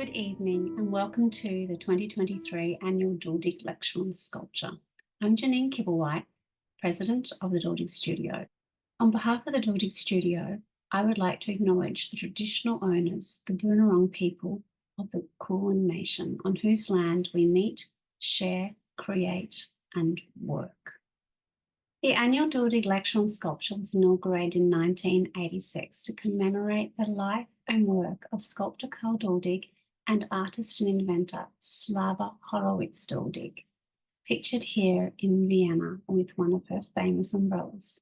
Good evening and welcome to the 2023 Annual Duldig Lecture on Sculpture. I'm Janine Kibblewhite, President of the Duldig Studio. On behalf of the Duldig Studio, I would like to acknowledge the traditional owners, the Boonwurrung people of the Kulin Nation, on whose land we meet, share, create and work. The annual Duldig Lecture on Sculpture was inaugurated in 1986 to commemorate the life and work of sculptor Karl Duldig and artist and inventor Slava Horowitz Duldig, pictured here in Vienna with one of her famous umbrellas.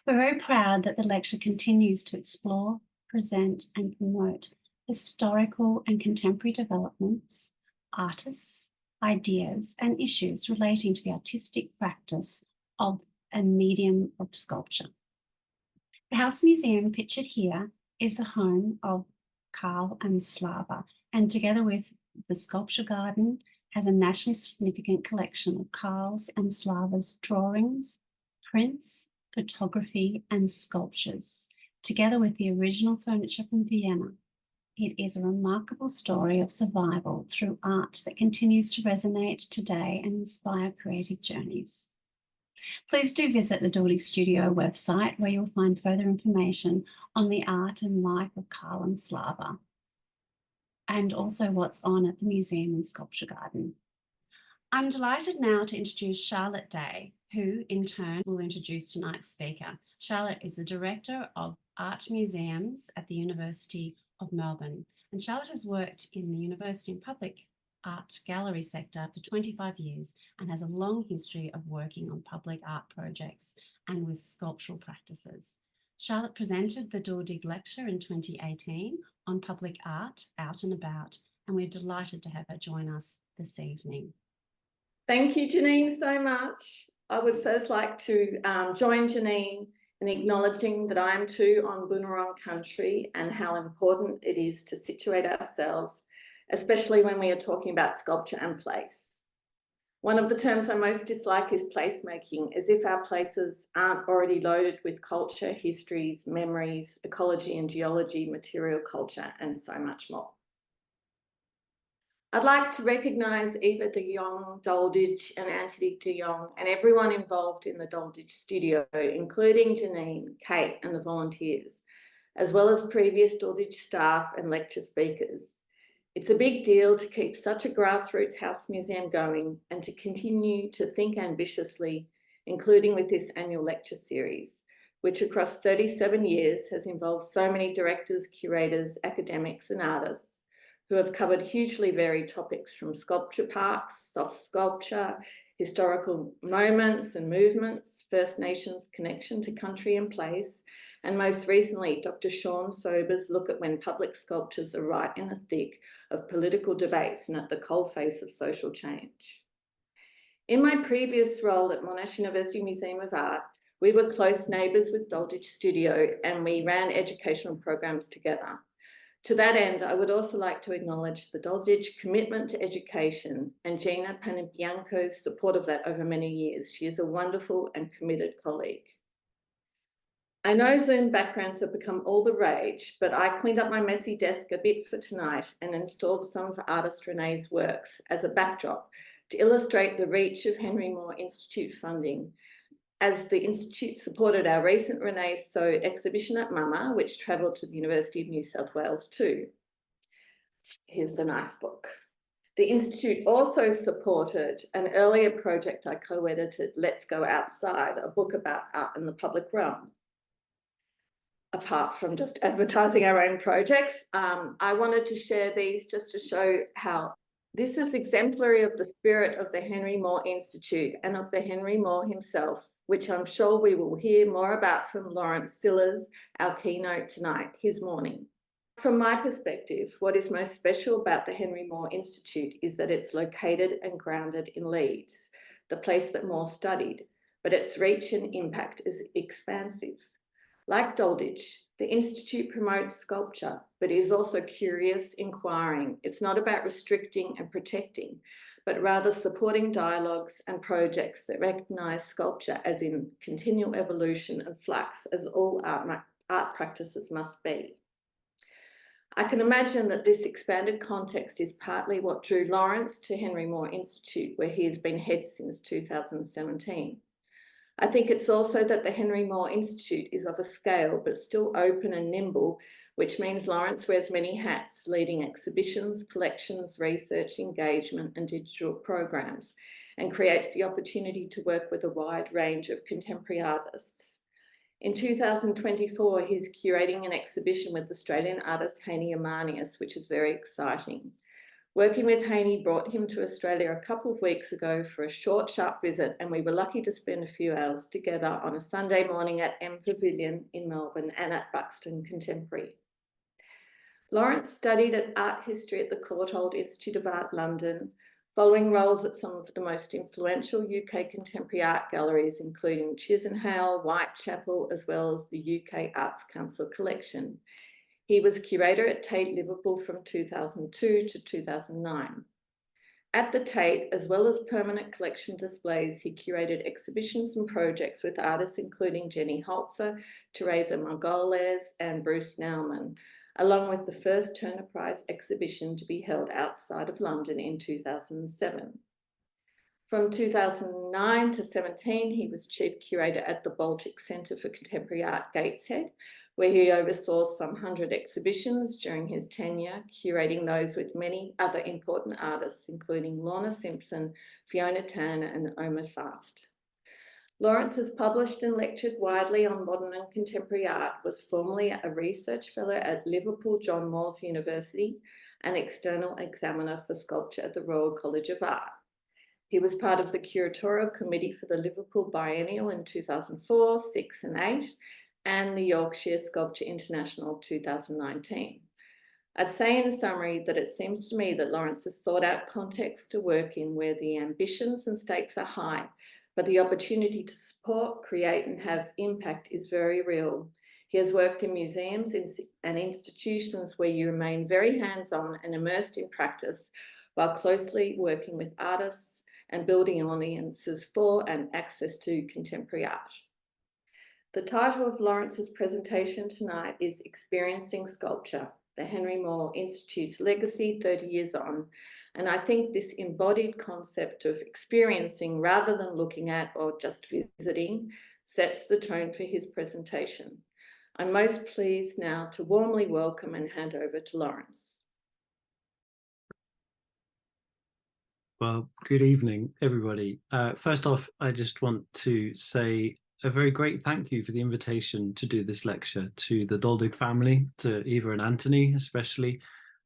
We're very proud that the lecture continues to explore, present and promote historical and contemporary developments, artists, ideas and issues relating to the artistic practice of a medium of sculpture. The House Museum pictured here is the home of Karl and Slava, and together with the Sculpture Garden has a nationally significant collection of Karl's and Slava's drawings, prints, photography and sculptures, together with the original furniture from Vienna. It is a remarkable story of survival through art that continues to resonate today and inspire creative journeys. Please do visit the Duldig Studio website where you'll find further information on the art and life of Karl and Slava, and also what's on at the Museum and Sculpture Garden. I'm delighted now to introduce Charlotte Day, who in turn will introduce tonight's speaker. Charlotte is the Director of Art Museums at the University of Melbourne, and Charlotte has worked in the university and public art gallery sector for 25 years and has a long history of working on public art projects and with sculptural practices. Charlotte presented the Duldig Lecture in 2018 on public art out and about, and we're delighted to have her join us this evening. Thank you, Janine, so much. I would first like to join Janine in acknowledging that I am too on Boonwurrung country and how important it is to situate ourselves, especially when we are talking about sculpture and place. One of the terms I most dislike is placemaking, as if our places aren't already loaded with culture, histories, memories, ecology and geology, material culture, and so much more. I'd like to recognise Eva de Jong, Duldig and Anthony de Jong and everyone involved in the Duldig Studio, including Janine, Kate and the volunteers, as well as previous Duldig staff and lecture speakers. It's a big deal to keep such a grassroots house museum going and to continue to think ambitiously, including with this annual lecture series, which across 37 years has involved so many directors, curators, academics and artists who have covered hugely varied topics from sculpture parks, soft sculpture, historical moments and movements, First Nations connection to country and place, and most recently, Dr. Sean Sober's look at when public sculptures are right in the thick of political debates and at the coalface of social change. In my previous role at Monash University Museum of Art, we were close neighbours with Duldig Studio and we ran educational programs together. To that end, I would also like to acknowledge the Duldig commitment to education and Gina Panibianco's support of that over many years. She is a wonderful and committed colleague. I know Zoom backgrounds have become all the rage, but I cleaned up my messy desk a bit for tonight and installed some of artist Renee's works as a backdrop to illustrate the reach of Henry Moore Institute funding, as the Institute supported our recent Renee So exhibition at Mama, which travelled to the University of New South Wales too. Here's the nice book. The Institute also supported an earlier project I co-edited, Let's Go Outside, a book about art in the public realm. Apart from just advertising our own projects, I wanted to share these just to show how this is exemplary of the spirit of the Henry Moore Institute and of the Henry Moore himself, which I'm sure we will hear more about from Laurence Sillars, our keynote tonight, his morning. From my perspective, what is most special about the Henry Moore Institute is that it's located and grounded in Leeds, the place that Moore studied, but its reach and impact is expansive. Like Duldig, the Institute promotes sculpture, but is also curious, inquiring. It's not about restricting and protecting, but rather supporting dialogues and projects that recognise sculpture as in continual evolution and flux, as all art practices must be. I can imagine that this expanded context is partly what drew Laurence to Henry Moore Institute, where he has been head since 2017. I think it's also that the Henry Moore Institute is of a scale, but still open and nimble, which means Laurence wears many hats, leading exhibitions, collections, research, engagement, and digital programs, and creates the opportunity to work with a wide range of contemporary artists. In 2024, he's curating an exhibition with Australian artist Haney Amanius, which is very exciting. Working with Haney brought him to Australia a couple of weeks ago for a short, sharp visit, and we were lucky to spend a few hours together on a Sunday morning at M Pavilion in Melbourne and at Buxton Contemporary. Laurence studied art history at the Courtauld Institute of Art, London, following roles at some of the most influential UK contemporary art galleries, including Chisenhale, Whitechapel, as well as the UK Arts Council collection. He was curator at Tate Liverpool from 2002 to 2009. At the Tate, as well as permanent collection displays, he curated exhibitions and projects with artists including Jenny Holzer, Teresa Margoles, and Bruce Nauman, along with the first Turner Prize exhibition to be held outside of London in 2007. From 2009 to 17, he was chief curator at the Baltic Center for Contemporary Art, Gateshead, where he oversaw some 100 exhibitions during his tenure, curating those with many other important artists, including Lorna Simpson, Fiona Turner, and Omar Fast. Laurence has published and lectured widely on modern and contemporary art, was formerly a research fellow at Liverpool John Moores University, and external examiner for sculpture at the Royal College of Art. He was part of the curatorial committee for the Liverpool Biennial in 2004, 6 and 8, and the Yorkshire Sculpture International 2019. I'd say in summary that it seems to me that Laurence has sought out contexts to work in where the ambitions and stakes are high, but the opportunity to support, create, and have impact is very real. He has worked in museums and institutions where you remain very hands-on and immersed in practice, while closely working with artists and building audiences for and access to contemporary art. The title of Laurence's presentation tonight is Experiencing Sculpture, the Henry Moore Institute's legacy 30 years on, and I think this embodied concept of experiencing rather than looking at or just visiting sets the tone for his presentation. I'm most pleased now to warmly welcome and hand over to Laurence. Well, good evening, everybody. First off, I just want to say a very great thank you for the invitation to do this lecture, to the Duldig family, to Eva and Anthony especially,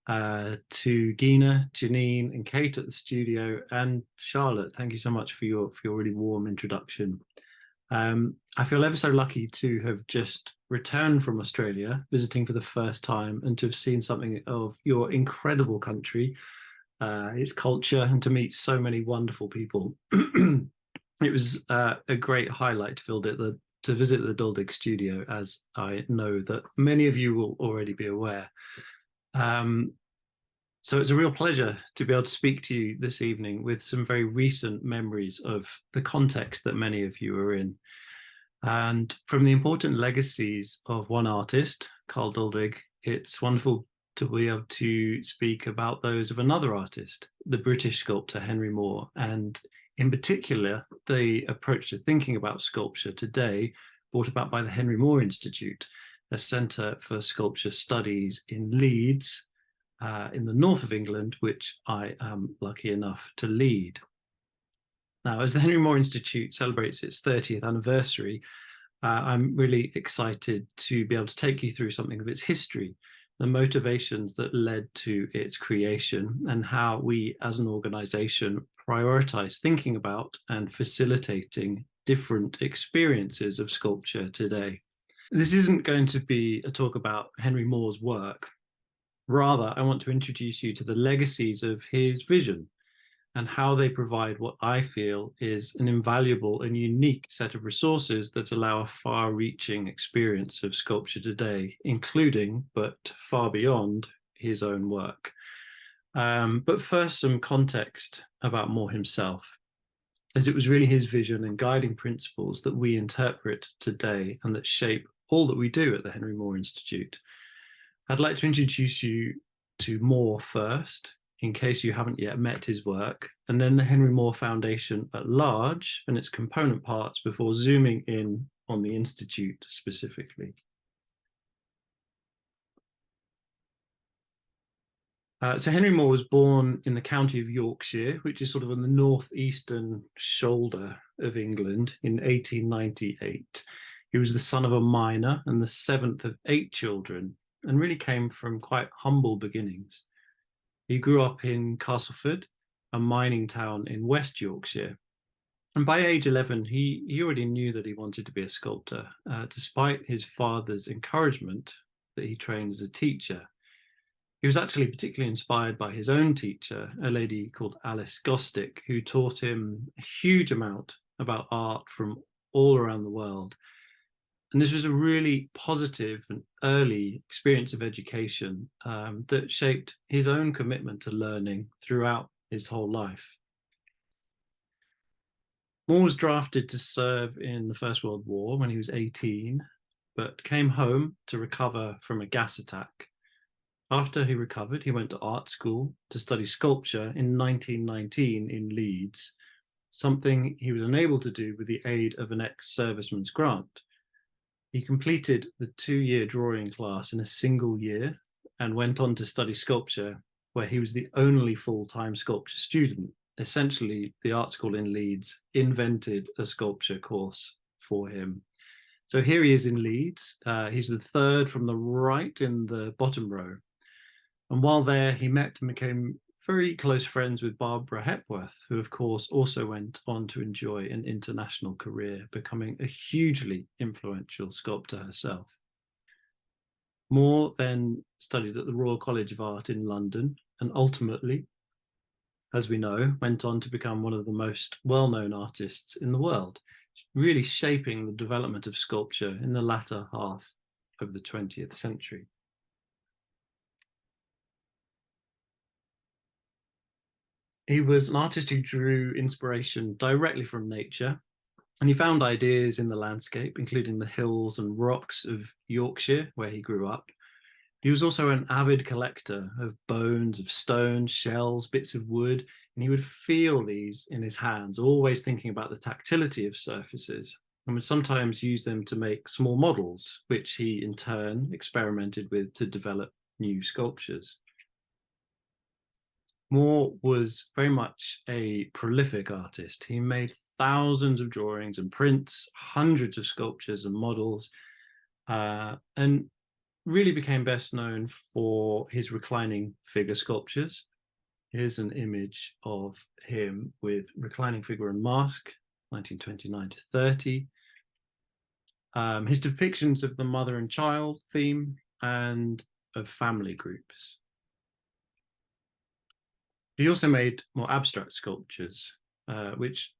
to Gina, Janine and Kate at the studio, and Charlotte. Thank you so much for your really warm introduction. I feel ever so lucky to have just returned from Australia, visiting for the first time, and to have seen something of your incredible country, its culture, and to meet so many wonderful people. It was a great highlight to visit the Duldig studio, as I know that many of you will already be aware. So it's a real pleasure to be able to speak to you this evening with some very recent memories of the context that many of you are in. And from the important legacies of one artist, Carl Duldig, it's wonderful to be able to speak about those of another artist, the British sculptor Henry Moore, and in particular, the approach to thinking about sculpture today brought about by the Henry Moore Institute, a centre for sculpture studies in Leeds, in the north of England, which I am lucky enough to lead. Now, as the Henry Moore Institute celebrates its 30th anniversary, I'm really excited to be able to take you through something of its history, the motivations that led to its creation, and how we as an organisation prioritise thinking about and facilitating different experiences of sculpture today. This isn't going to be a talk about Henry Moore's work. Rather, I want to introduce you to the legacies of his vision and how they provide what I feel is an invaluable and unique set of resources that allow a far-reaching experience of sculpture today, including, but far beyond, his own work. But first, some context about Moore himself, as it was really his vision and guiding principles that we interpret today and that shape all that we do at the Henry Moore Institute. I'd like to introduce you to Moore first, in case you haven't yet met his work, and then the Henry Moore Foundation at large and its component parts before zooming in on the Institute specifically. So Henry Moore was born in the county of Yorkshire, which is sort of on the northeastern shoulder of England, in 1898. He was the son of a miner and the seventh of 8 children, and really came from quite humble beginnings. He grew up in Castleford, a mining town in West Yorkshire. And by age 11, he already knew that he wanted to be a sculptor, despite his father's encouragement that he trained as a teacher. He was actually particularly inspired by his own teacher, a lady called Alice Gostick, who taught him a huge amount about art from all around the world. And this was a really positive and early experience of education that shaped his own commitment to learning throughout his whole life. Moore was drafted to serve in the First World War when he was 18, but came home to recover from a gas attack. After he recovered, he went to art school to study sculpture in 1919 in Leeds, something he was unable to do with the aid of an ex-serviceman's grant. He completed the 2-year drawing class in a single year and went on to study sculpture, where he was the only full-time sculpture student. Essentially, the art school in Leeds invented a sculpture course for him. So here he is in Leeds. He's the third from the right in the bottom row. And while there, he met and became very close friends with Barbara Hepworth, who, of course, also went on to enjoy an international career, becoming a hugely influential sculptor herself. Moore then studied at the Royal College of Art in London and ultimately, as we know, went on to become one of the most well-known artists in the world, really shaping the development of sculpture in the latter half of the 20th century. He was an artist who drew inspiration directly from nature, and he found ideas in the landscape, including the hills and rocks of Yorkshire, where he grew up. He was also an avid collector of bones, of stones, shells, bits of wood, and he would feel these in his hands, always thinking about the tactility of surfaces, and would sometimes use them to make small models, which he in turn experimented with to develop new sculptures. Moore was very much a prolific artist. He made thousands of drawings and prints, hundreds of sculptures and models, and really became best known for his reclining figure sculptures. Here's an image of him with reclining figure and mask, 1929 to 30. His depictions of the mother and child theme and of family groups. He also made more abstract sculptures, which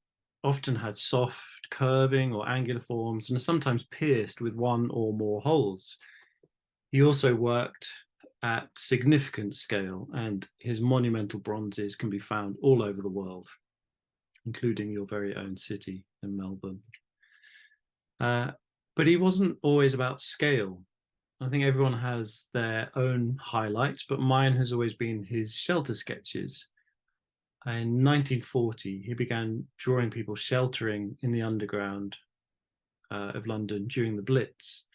often had soft curving or angular forms and are sometimes pierced with one or more holes. He also worked at significant scale, and his monumental bronzes can be found all over the world, including your very own city in Melbourne. But he wasn't always about scale. I think everyone has their own highlights, but mine has always been his shelter sketches. In 1940, he began drawing people sheltering in the underground of London during the Blitz.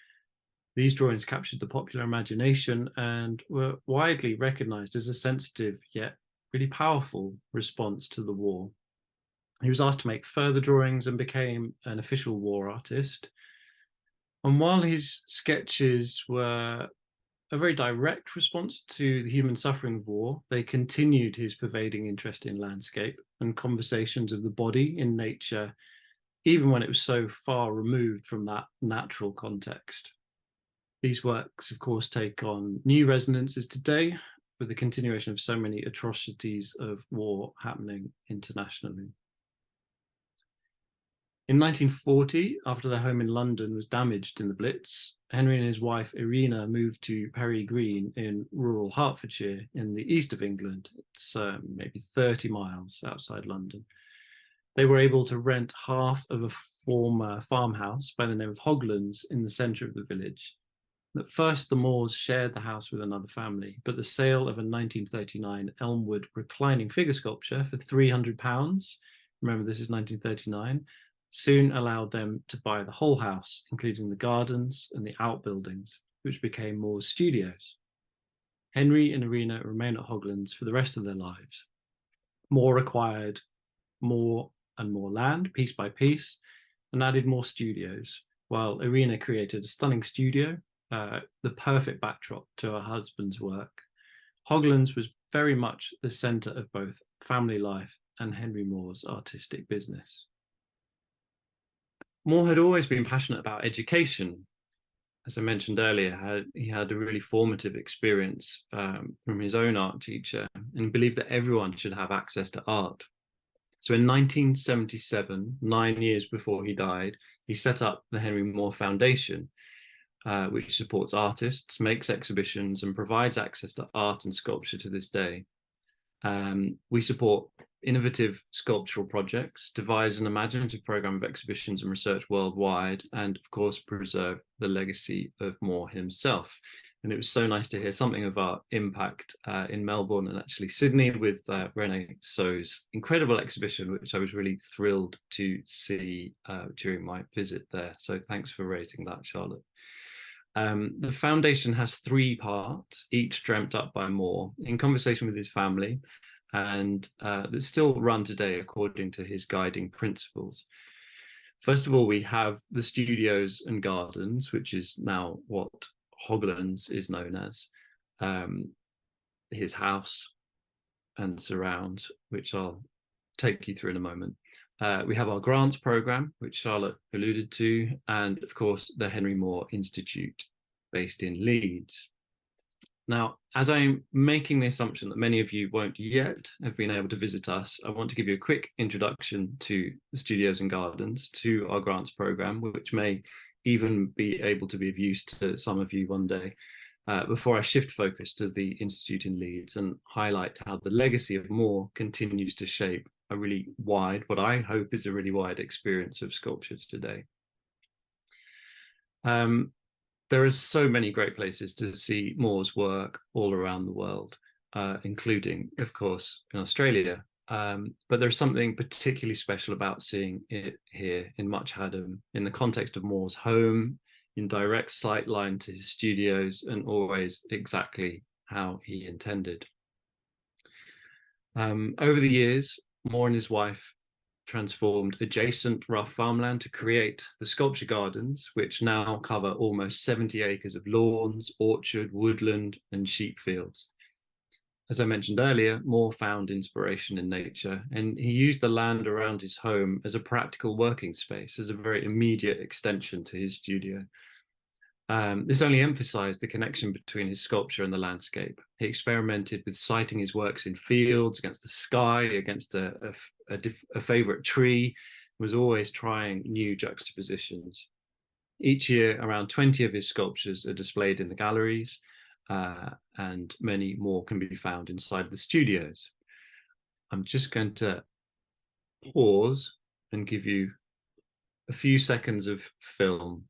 These drawings captured the popular imagination and were widely recognized as a sensitive yet really powerful response to the war. He was asked to make further drawings and became an official war artist. And while his sketches were a very direct response to the human suffering of war, they continued his pervading interest in landscape and conversations of the body in nature, even when it was so far removed from that natural context. These works, of course, take on new resonances today with the continuation of so many atrocities of war happening internationally. In 1940, after their home in London was damaged in the Blitz, Henry and his wife Irina moved to Perry Green in rural Hertfordshire in the east of England. It's maybe 30 miles outside London. They were able to rent half of a former farmhouse by the name of Hoglands in the centre of the village. At first, the Moores shared the house with another family, but the sale of a 1939 Elmwood reclining figure sculpture for £300, remember this is 1939, soon allowed them to buy the whole house, including the gardens and the outbuildings, which became Moore's studios. Henry and Irina remain at Hoglands for the rest of their lives. Moore acquired more and more land, piece by piece, and added more studios, while Irina created a stunning studio, the perfect backdrop to her husband's work. Hoglands was very much the centre of both family life and Henry Moore's artistic business. Moore had always been passionate about education. As I mentioned earlier, he had a really formative experience from his own art teacher and believed that everyone should have access to art. So in 1977, 9 years before he died, he set up the Henry Moore Foundation, which supports artists, makes exhibitions, and provides access to art and sculpture to this day. We support innovative sculptural projects, devise an imaginative program of exhibitions and research worldwide, and of course preserve the legacy of Moore himself. And it was so nice to hear something of our impact in Melbourne and actually Sydney with René So's incredible exhibition, which I was really thrilled to see during my visit there. So thanks for raising that, Charlotte. The foundation has 3 parts, each dreamt up by Moore in conversation with his family, and that still run today according to his guiding principles. First of all, we have the studios and gardens, which is now what Hoglands is known as, his house and surrounds, which I'll take you through in a moment. We have our grants program, which Charlotte alluded to, and of course the Henry Moore Institute based in Leeds. Now, as I'm making the assumption that many of you won't yet have been able to visit us, I want to give you a quick introduction to the studios and gardens, to our grants program, which may even be able to be of use to some of you one day, before I shift focus to the Institute in Leeds and highlight how the legacy of Moore continues to shape a really wide, what I hope is a really wide experience of sculpture today. There are so many great places to see Moore's work all around the world, including, of course, in Australia. But there's something particularly special about seeing it here in Much Haddam, in the context of Moore's home, in direct sight line to his studios, and always exactly how he intended. Over the years, Moore and his wife transformed adjacent rough farmland to create the sculpture gardens, which now cover almost 70 acres of lawns, orchard, woodland, and sheep fields. As I mentioned earlier, Moore found inspiration in nature, and he used the land around his home as a practical working space, as a very immediate extension to his studio. This only emphasized the connection between his sculpture and the landscape. He experimented with siting his works in fields, against the sky, against a favorite tree, was always trying new juxtapositions. Each year, around 20 of his sculptures are displayed in the galleries, and many more can be found inside the studios. I'm just going to pause and give you a few seconds of film.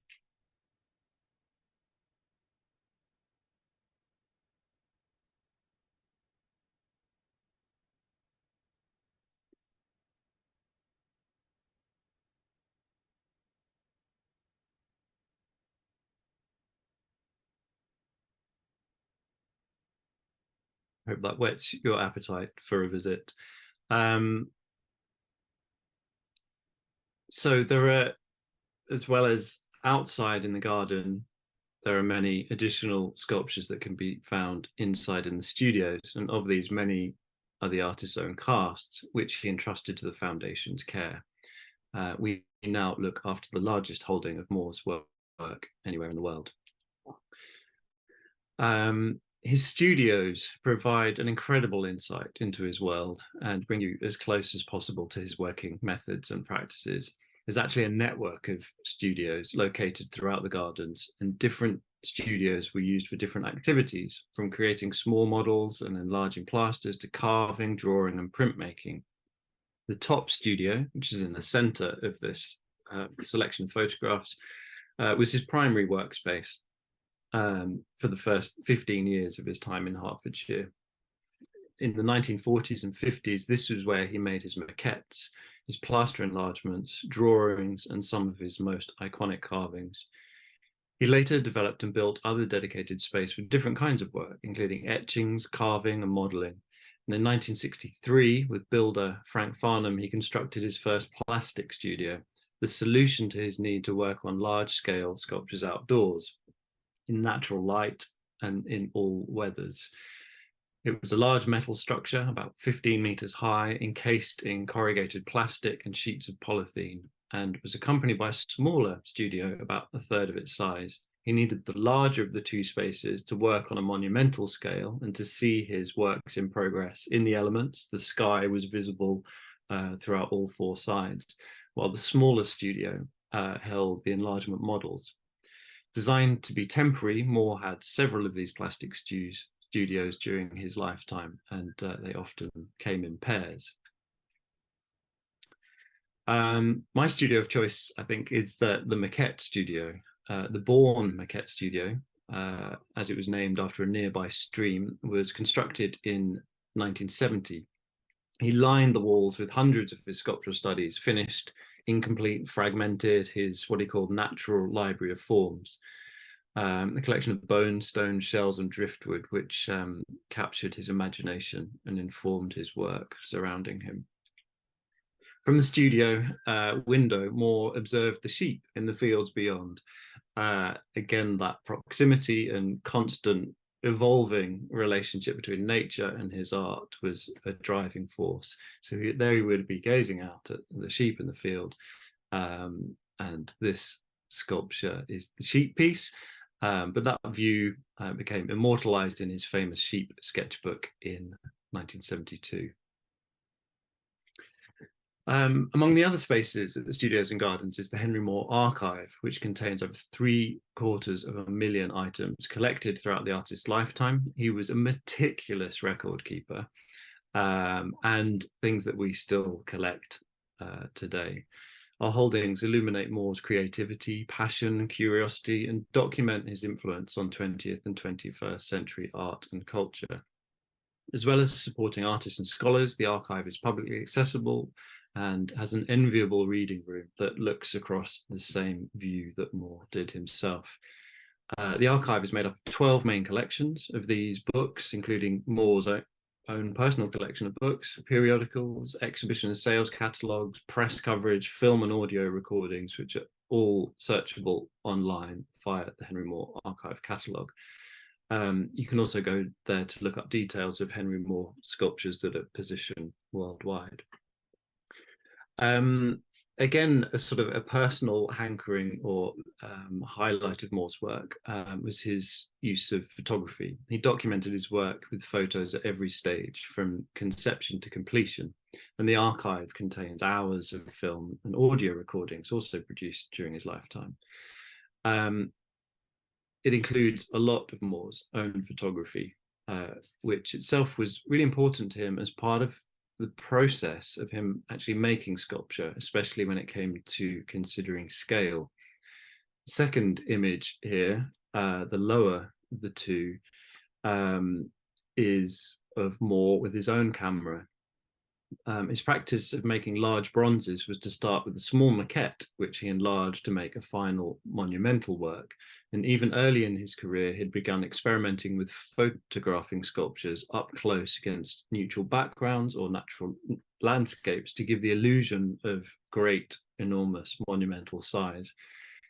Hope that whets your appetite for a visit. So there are, as well as outside in the garden, there are many additional sculptures that can be found inside in the studios, and of these, many are the artist's own casts, which he entrusted to the foundation's care. We now look after the largest holding of Moore's work anywhere in the world. His studios provide an incredible insight into his world and bring you as close as possible to his working methods and practices. There's actually a network of studios located throughout the gardens, and different studios were used for different activities, from creating small models and enlarging plasters to carving, drawing, and printmaking. The top studio, which is in the center of this selection of photographs, was his primary workspace. for the first 15 years of his time in Hertfordshire. In the 1940s and 50s, this was where he made his maquettes, his plaster enlargements, drawings, and some of his most iconic carvings. He later developed and built other dedicated space for different kinds of work, including etchings, carving, and modeling. And in 1963, with builder Frank Farnham, he constructed his first plastic studio, the solution to his need to work on large-scale sculptures outdoors, in natural light and in all weathers. It was a large metal structure, about 15 meters high, encased in corrugated plastic and sheets of polythene, and was accompanied by a smaller studio, about a third of its size. He needed the larger of the two spaces to work on a monumental scale and to see his works in progress in the elements. The sky was visible throughout all four sides, while the smaller studio held the enlargement models. Designed to be temporary, Moore had several of these plastic studios during his lifetime, and they often came in pairs. My studio of choice, I think, is the Maquette Studio, the Bourne Maquette Studio, as it was named after a nearby stream, was constructed in 1970. He lined the walls with hundreds of his sculptural studies, finished, incomplete, fragmented, his what he called natural library of forms, a collection of bones, stones, shells, and driftwood, which captured his imagination and informed his work surrounding him. From the studio window, Moore observed the sheep in the fields beyond. Again, that proximity and constant evolving relationship between nature and his art was a driving force. So there he would be gazing out at the sheep in the field. And this sculpture is the sheep piece, but that view became immortalized in his famous sheep sketchbook in 1972. Among the other spaces at the studios and gardens is the Henry Moore Archive, which contains over 750,000 items collected throughout the artist's lifetime. He was a meticulous record keeper, and things that we still collect today. Our holdings illuminate Moore's creativity, passion, curiosity, and document his influence on 20th and 21st century art and culture. As well as supporting artists and scholars, the archive is publicly accessible and has an enviable reading room that looks across the same view that Moore did himself. The archive is made up of 12 main collections of these books, including Moore's own personal collection of books, periodicals, exhibition and sales catalogues, press coverage, film and audio recordings, which are all searchable online via the Henry Moore Archive catalogue. You can also go there to look up details of Henry Moore sculptures that are positioned worldwide. Again, a sort of a personal hankering or highlight of Moore's work was his use of photography. He documented his work with photos at every stage, from conception to completion, and the archive contains hours of film and audio recordings also produced during his lifetime. It includes a lot of Moore's own photography, which itself was really important to him as part of the process of him actually making sculpture, especially when it came to considering scale. Second image here, the lower of the two, is of Moore with his own camera. His practice of making large bronzes was to start with a small maquette, which he enlarged to make a final monumental work. And even early in his career, he'd begun experimenting with photographing sculptures up close against neutral backgrounds or natural landscapes to give the illusion of great, enormous, monumental size.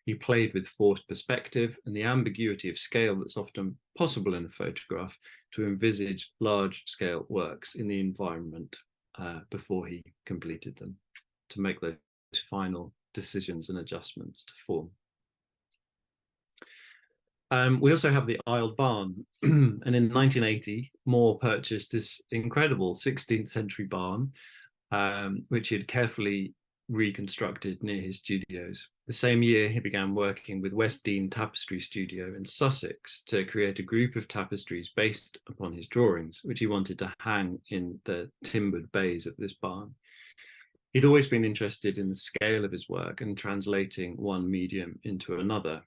He played with forced perspective and the ambiguity of scale that's often possible in a photograph to envisage large-scale works in the environment before he completed them, to make those final decisions and adjustments to form. We also have the Aisled Barn, and in 1980, Moore purchased this incredible 16th century barn, which he had carefully reconstructed near his studios. The same year, he began working with West Dean Tapestry Studio in Sussex to create a group of tapestries based upon his drawings, which he wanted to hang in the timbered bays of this barn. He'd always been interested in the scale of his work and translating one medium into another.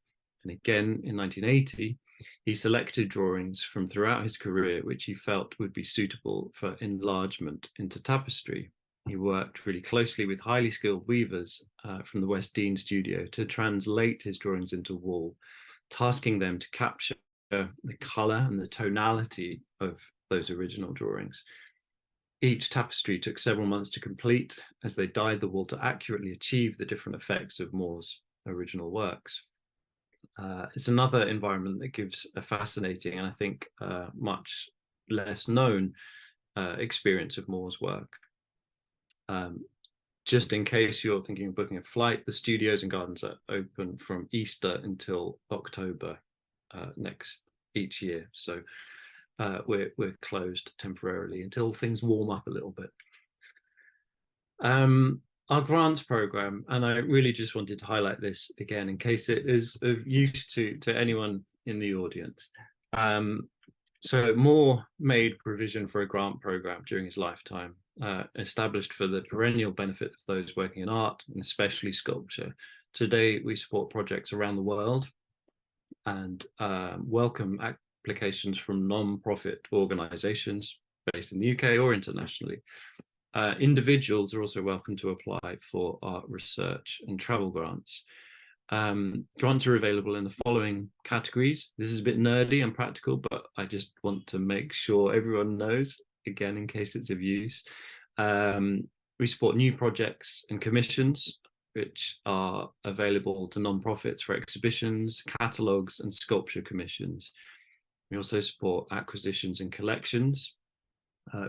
And again, in 1980, He selected drawings from throughout his career which he felt would be suitable for enlargement into tapestry. He worked really closely with highly skilled weavers from the West Dean studio to translate his drawings into wool, tasking them to capture the colour and the tonality of those original drawings. Each tapestry took several months to complete as they dyed the wool to accurately achieve the different effects of Moore's original works. It's another environment that gives a fascinating and I think much less known experience of Moore's work. Just in case you're thinking of booking a flight, the studios and gardens are open from Easter until October each year. So we're closed temporarily until things warm up a little bit. Our grants program, and I really just wanted to highlight this again in case it is of use to anyone in the audience. So Moore made provision for a grant program during his lifetime, established for the perennial benefit of those working in art and especially sculpture. Today, we support projects around the world and welcome applications from non-profit organisations based in the UK or internationally. Individuals are also welcome to apply for art research and travel grants. Grants are available in the following categories. This is a bit nerdy and practical, but I just want to make sure everyone knows, again, in case it's of use. We support new projects and commissions, which are available to non-profits for exhibitions, catalogues, and sculpture commissions. We also support acquisitions and collections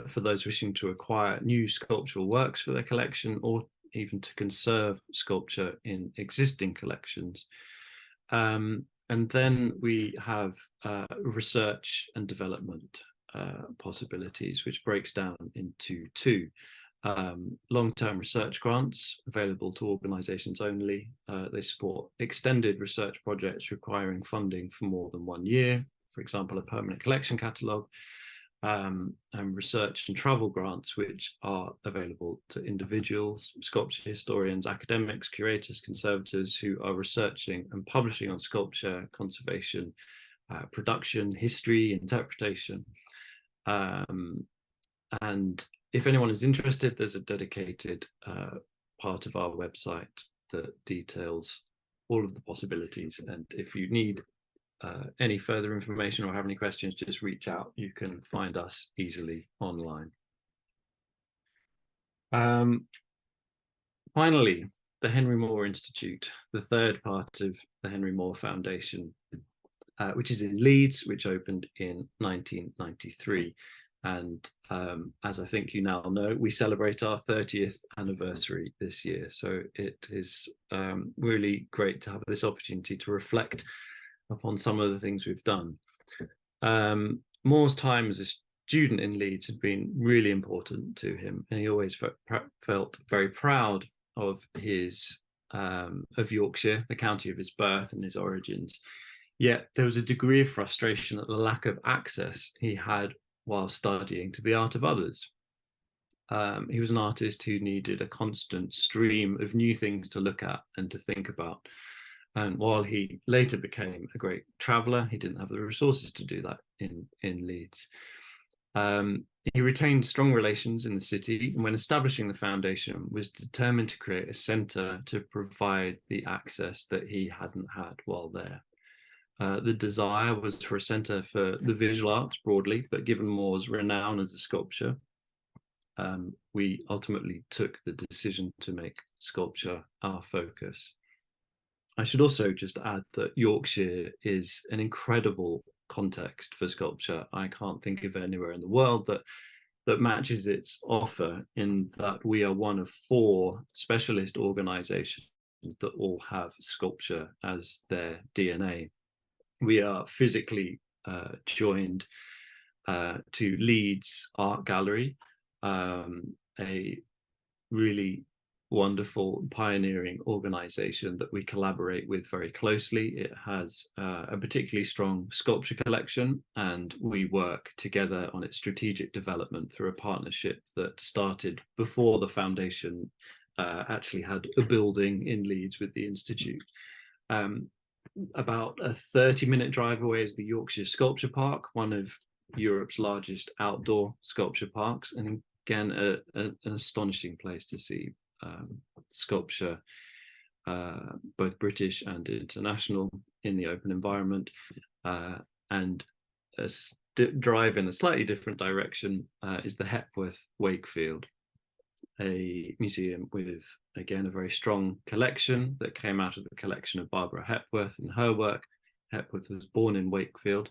for those wishing to acquire new sculptural works for their collection or even to conserve sculpture in existing collections. And then we have research and development possibilities, which breaks down into two. Long-term research grants available to organisations only. They support extended research projects requiring funding for more than 1 year, for example, a permanent collection catalogue. And research and travel grants, which are available to individuals, sculpture historians, academics, curators, conservators who are researching and publishing on sculpture, conservation, production, history, interpretation. And if anyone is interested, there's a dedicated part of our website that details all of the possibilities. And if you need any further information or have any questions, just reach out. You can find us easily online. Finally, the Henry Moore Institute, the third part of the Henry Moore Foundation, which is in Leeds, which opened in 1993. And as I think you now know, we celebrate our 30th anniversary this year. So it is really great to have this opportunity to reflect upon some of the things we've done. Moore's time as a student in Leeds had been really important to him, and he always felt very proud of his of Yorkshire, the county of his birth and his origins. Yet there was a degree of frustration at the lack of access he had while studying to the art of others. He was an artist who needed a constant stream of new things to look at and to think about. And while he later became a great traveller, he didn't have the resources to do that in Leeds. He retained strong relations in the city, and when establishing the foundation, was determined to create a centre to provide the access that he hadn't had while there. The desire was for a centre for the visual arts broadly, but given Moore's renown as a sculptor, we ultimately took the decision to make sculpture our focus. I should also just add that Yorkshire is an incredible context for sculpture. I can't think of anywhere in the world that matches its offer, in that we are one of 4 specialist organisations that all have sculpture as their DNA. We are physically joined to Leeds Art Gallery, a really wonderful pioneering organisation that we collaborate with very closely. It has a particularly strong sculpture collection, and we work together on its strategic development through a partnership that started before the foundation actually had a building in Leeds with the Institute. about a 30-minute drive away is the Yorkshire Sculpture Park, one of Europe's largest outdoor sculpture parks, and again an astonishing place to see sculpture, both British and international, in the open environment. And a drive in a slightly different direction is the Hepworth Wakefield, a museum with, again, a very strong collection that came out of the collection of Barbara Hepworth and her work. Hepworth was born in Wakefield,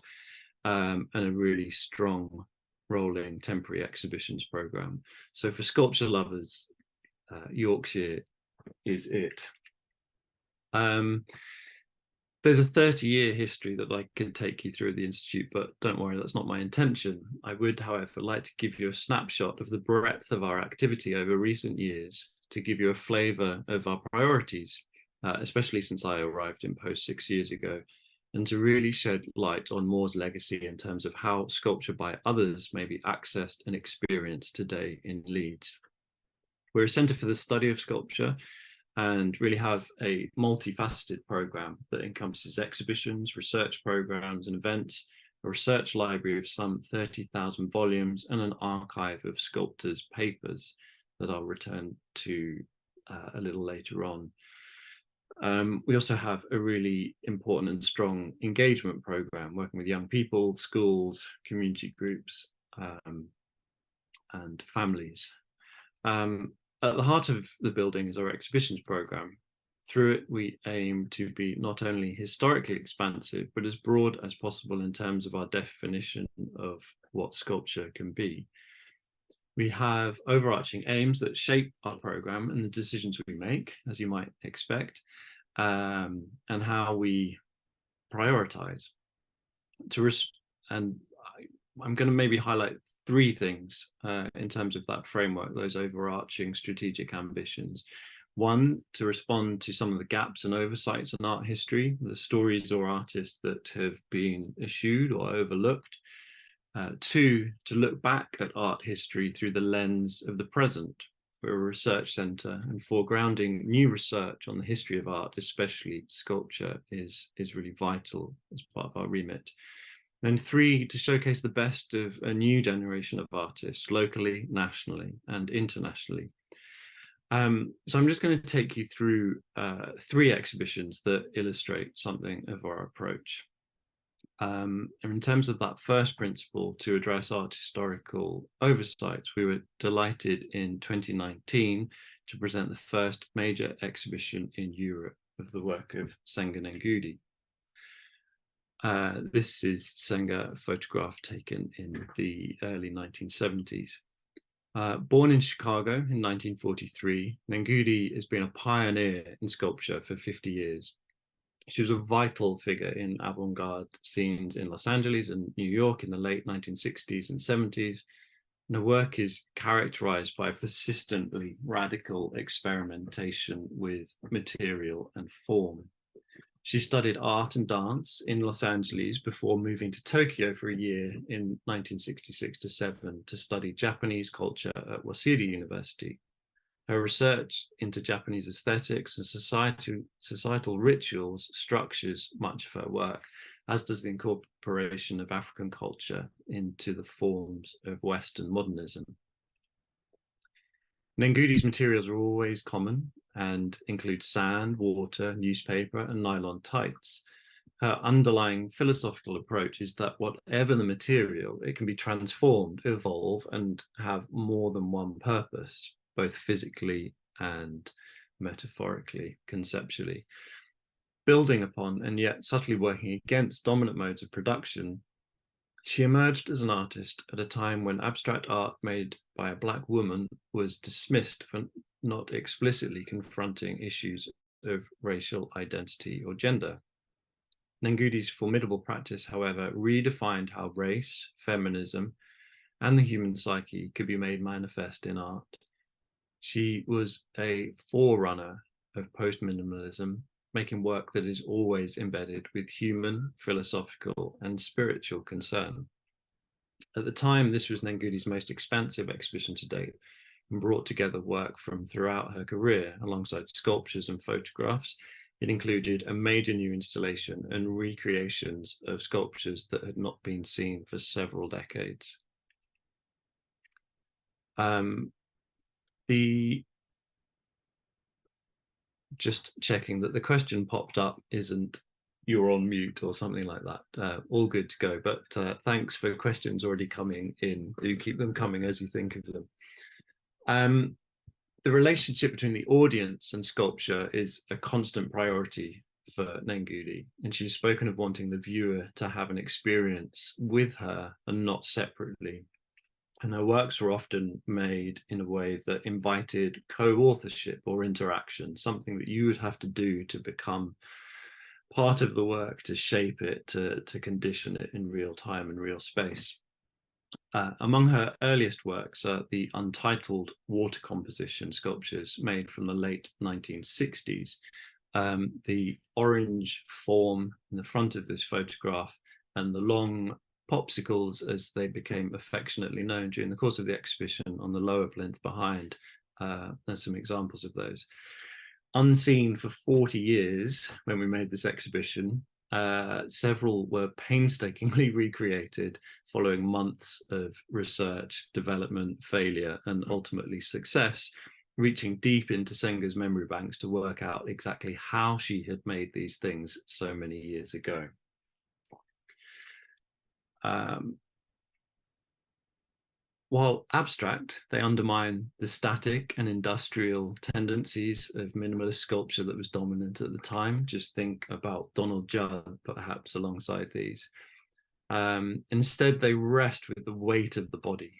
and a really strong rolling temporary exhibitions program. So for sculpture lovers, Yorkshire is it. There's a 30-year history that I could take you through at the Institute, but don't worry, that's not my intention. I would, however, like to give you a snapshot of the breadth of our activity over recent years to give you a flavour of our priorities, especially since I arrived in post 6 years ago, and to really shed light on Moore's legacy in terms of how sculpture by others may be accessed and experienced today in Leeds. We're a centre for the study of sculpture and really have a multifaceted programme that encompasses exhibitions, research programmes and events, a research library of some 30,000 volumes, and an archive of sculptors' papers that I'll return to a little later on. We also have a really important and strong engagement programme, working with young people, schools, community groups, and families. At the heart of the building is our exhibitions programme. Through it, we aim to be not only historically expansive, but as broad as possible in terms of our definition of what sculpture can be. We have overarching aims that shape our programme and the decisions we make, as you might expect, and how we prioritise. And I'm going to maybe highlight three things in terms of that framework, those overarching strategic ambitions. One, to respond to some of the gaps and oversights in art history, the stories or artists that have been eschewed or overlooked. Two, to look back at art history through the lens of the present. We're a research centre, and foregrounding new research on the history of art, especially sculpture, is really vital as part of our remit. And three, to showcase the best of a new generation of artists, locally, nationally, and internationally. So I'm just going to take you through three exhibitions that illustrate something of our approach. And in terms of that first principle, to address art historical oversights, we were delighted in 2019 to present the first major exhibition in Europe of the work of Senga Ngudi. This is Senga, a photograph taken in the early 1970s. Born in Chicago in 1943, Ngudi has been a pioneer in sculpture for 50 years. She was a vital figure in avant-garde scenes in Los Angeles and New York in the late 1960s and 70s. And her work is characterized by persistently radical experimentation with material and form. She studied art and dance in Los Angeles before moving to Tokyo for a year in 1966-7 to study Japanese culture at Waseda University. Her research into Japanese aesthetics and societal rituals structures much of her work, as does the incorporation of African culture into the forms of Western modernism. Ngudi's materials are always common and include sand, water, newspaper, and nylon tights. Her underlying philosophical approach is that whatever the material, it can be transformed, evolve, and have more than one purpose, both physically and metaphorically, conceptually. Building upon and yet subtly working against dominant modes of production, she emerged as an artist at a time when abstract art made by a Black woman was dismissed for not explicitly confronting issues of racial identity or gender. Ngudi's formidable practice, however, redefined how race, feminism, and the human psyche could be made manifest in art. She was a forerunner of post-minimalism, making work that is always embedded with human, philosophical, and spiritual concern. At the time, this was Ngudi's most expansive exhibition to date, and brought together work from throughout her career, alongside sculptures and photographs, It included a major new installation and recreations of sculptures that had not been seen for several decades. Just checking that the question popped up isn't "you're on mute" or something like that. All good to go, but thanks for questions already coming in. Do keep them coming as you think of them. The relationship between the audience and sculpture is a constant priority for Nangudi, and she's spoken of wanting the viewer to have an experience with her and not separately. And her works were often made in a way that invited co-authorship or interaction, something that you would have to do to become part of the work, to shape it, to condition it in real time and real space. Among her earliest works are the untitled water composition sculptures made from the late 1960s. The orange form in the front of this photograph and the long popsicles, as they became affectionately known during the course of the exhibition, on the lower plinth behind. There's some examples of those. Unseen for 40 years when we made this exhibition, several were painstakingly recreated following months of research, development, failure, and ultimately success, reaching deep into Senger's memory banks to work out exactly how she had made these things so many years ago. While abstract, they undermine the static and industrial tendencies of minimalist sculpture that was dominant at the time. Just think about Donald Judd, perhaps, alongside these. Instead, they rest with the weight of the body.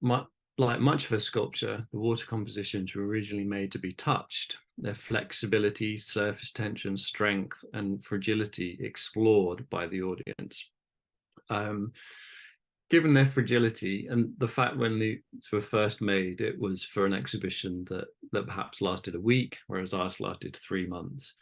Like much of her sculpture, the water compositions were originally made to be touched, their flexibility, surface tension, strength, and fragility explored by the audience. Given their fragility and the fact when these were first made, it was for an exhibition that perhaps lasted a week, whereas ours lasted 3 months.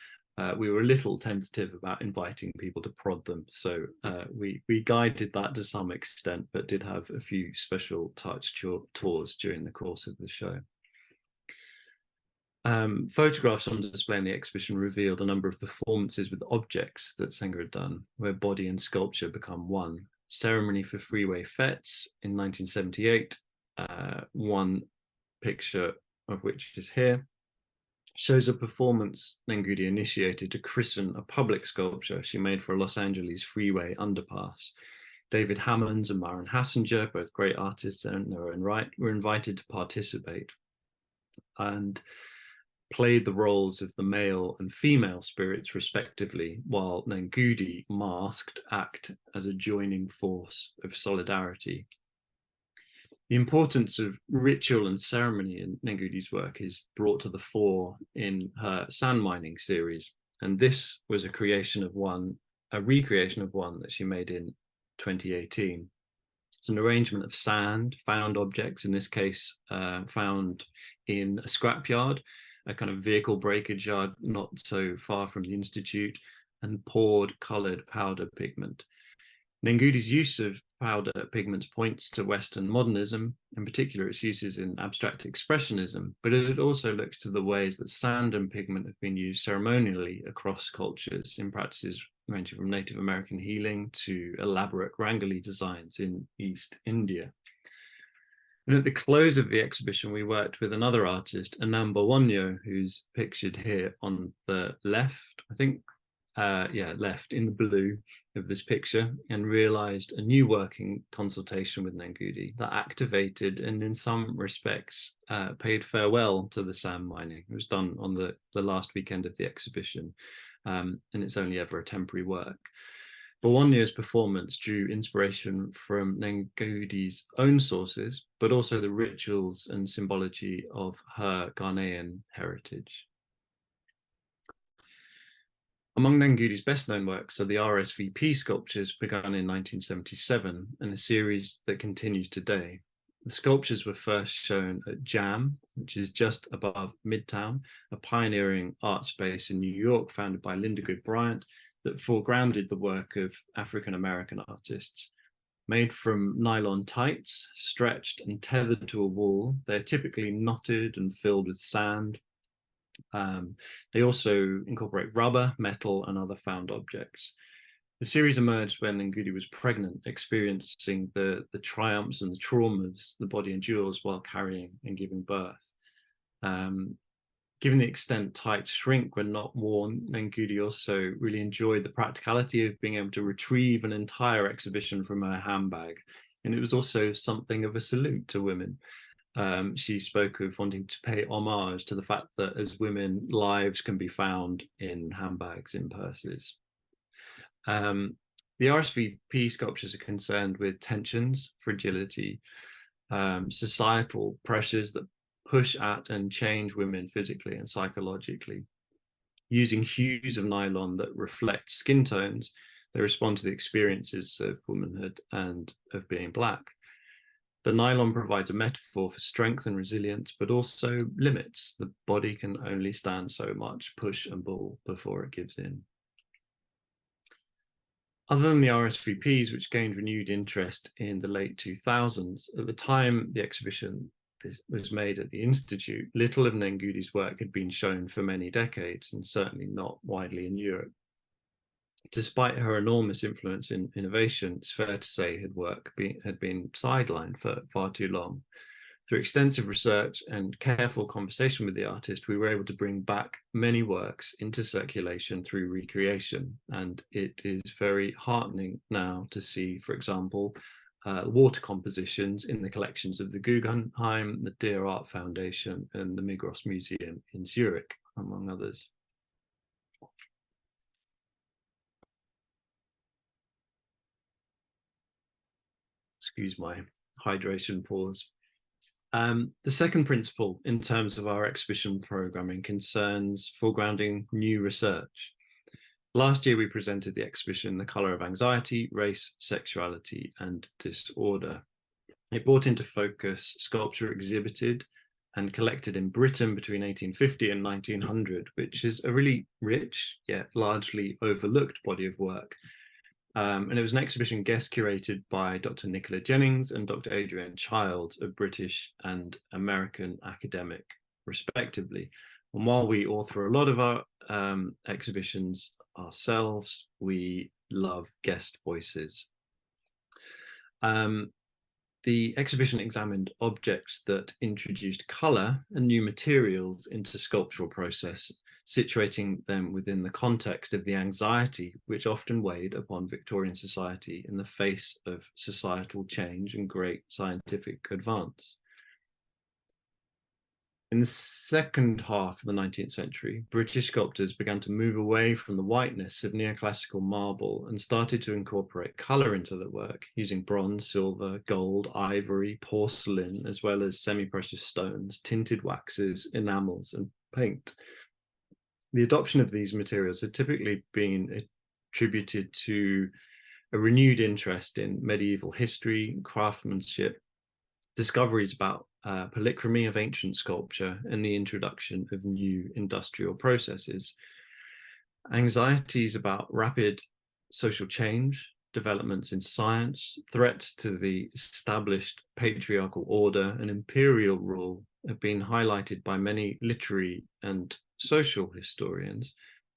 We were a little tentative about inviting people to prod them, so we guided that to some extent, but did have a few special touch tours during the course of the show. Photographs on display in the exhibition revealed a number of performances with objects that Senger had done, where body and sculpture become one. Ceremony for Freeway Fêtes in 1978, one picture of which is here, shows a performance Nangudi initiated to christen a public sculpture she made for a Los Angeles freeway underpass. David Hammonds and Myron Hassinger, both great artists in their own right, were invited to participate and played the roles of the male and female spirits respectively, while Nangudi, masked, act as a joining force of solidarity. The importance of ritual and ceremony in Nangudi's work is brought to the fore in her sand mining series, and this was a recreation of one that she made in 2018. It's an arrangement of sand, found objects, in this case found in a scrapyard, a kind of vehicle breakage yard not so far from the Institute, and poured coloured powder pigment. Nangudi's use of powder pigments points to Western modernism, in particular its uses in abstract expressionism, but it also looks to the ways that sand and pigment have been used ceremonially across cultures in practices ranging from Native American healing to elaborate Rangoli designs in East India. And at the close of the exhibition, we worked with another artist, Anam Bawonyo, who's pictured here on the left, I think, left in the blue of this picture, and realized a new working consultation with Nangudi that activated and in some respects paid farewell to the sand mining. It was done on the last weekend of the exhibition, and it's only ever a temporary work. Bawonyo's performance drew inspiration from Nangudi's own sources, but also the rituals and symbology of her Ghanaian heritage. Among Nangudi's best-known works are the RSVP sculptures begun in 1977 and a series that continues today. The sculptures were first shown at JAM, which is just above Midtown, a pioneering art space in New York founded by Linda Good Bryant that foregrounded the work of African-American artists. Made from nylon tights, stretched and tethered to a wall, they're typically knotted and filled with sand, They also incorporate rubber, metal, and other found objects. The series emerged when Ngugi was pregnant, experiencing the triumphs and the traumas the body endures while carrying and giving birth. Given the extent tights shrink when not worn, Ngugi also really enjoyed the practicality of being able to retrieve an entire exhibition from her handbag. And it was also something of a salute to women. She spoke of wanting to pay homage to the fact that as women, lives can be found in handbags, in purses. The RSVP sculptures are concerned with tensions, fragility, societal pressures that push at and change women physically and psychologically. Using hues of nylon that reflect skin tones, they respond to the experiences of womanhood and of being Black. The nylon provides a metaphor for strength and resilience, but also limits. The body can only stand so much push and pull before it gives in. Other than the RSVPs, which gained renewed interest in the late 2000s, at the time the exhibition was made at the Institute, little of Ngugi's work had been shown for many decades, and certainly not widely in Europe. Despite her enormous influence in innovation, it's fair to say her work had been sidelined for far too long. Through extensive research and careful conversation with the artist, we were able to bring back many works into circulation through recreation. And it is very heartening now to see, for example, water compositions in the collections of the Guggenheim, the Dear Art Foundation, and the Migros Museum in Zurich, among others. Excuse my hydration pause. The second principle in terms of our exhibition programming concerns foregrounding new research. Last year, we presented the exhibition, The Colour of Anxiety, Race, Sexuality and Disorder. It brought into focus sculpture exhibited and collected in Britain between 1850 and 1900, which is a really rich yet largely overlooked body of work. And it was an exhibition guest curated by Dr. Nicola Jennings and Dr. Adrienne Child, a British and American academic, respectively. And while we author a lot of our exhibitions ourselves, we love guest voices. The exhibition examined objects that introduced colour and new materials into sculptural process, situating them within the context of the anxiety which often weighed upon Victorian society in the face of societal change and great scientific advance. In the second half of the 19th century, British sculptors began to move away from the whiteness of neoclassical marble and started to incorporate colour into their work, using bronze, silver, gold, ivory, porcelain, as well as semi-precious stones, tinted waxes, enamels, and paint. The adoption of these materials had typically been attributed to a renewed interest in medieval history, craftsmanship, discoveries about polychromy of ancient sculpture, and the introduction of new industrial processes. Anxieties about rapid social change, developments in science, threats to the established patriarchal order and imperial rule have been highlighted by many literary and social historians,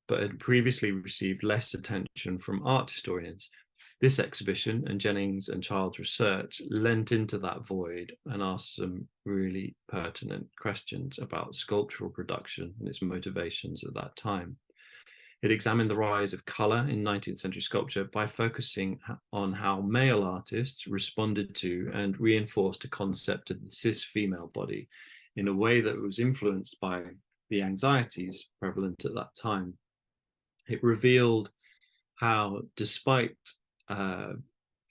but had previously received less attention from art historians. This exhibition and Jennings and Child's research lent into that void and asked some really pertinent questions about sculptural production and its motivations at that time. It examined the rise of colour in 19th century sculpture by focusing on how male artists responded to and reinforced a concept of the cis female body in a way that was influenced by the anxieties prevalent at that time. It revealed how, despite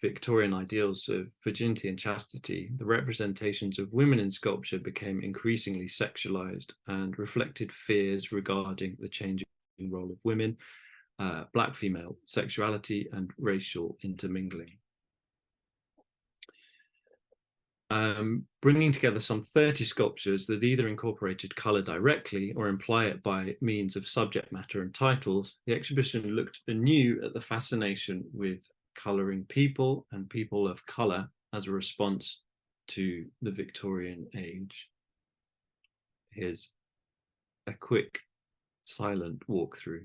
Victorian ideals of virginity and chastity, the representations of women in sculpture became increasingly sexualized and reflected fears regarding the changing role of women, Black female sexuality, and racial intermingling. Bringing together some 30 sculptures that either incorporated colour directly or imply it by means of subject matter and titles, the exhibition looked anew at the fascination with colouring people and people of colour as a response to the Victorian age. Here's a quick silent walkthrough.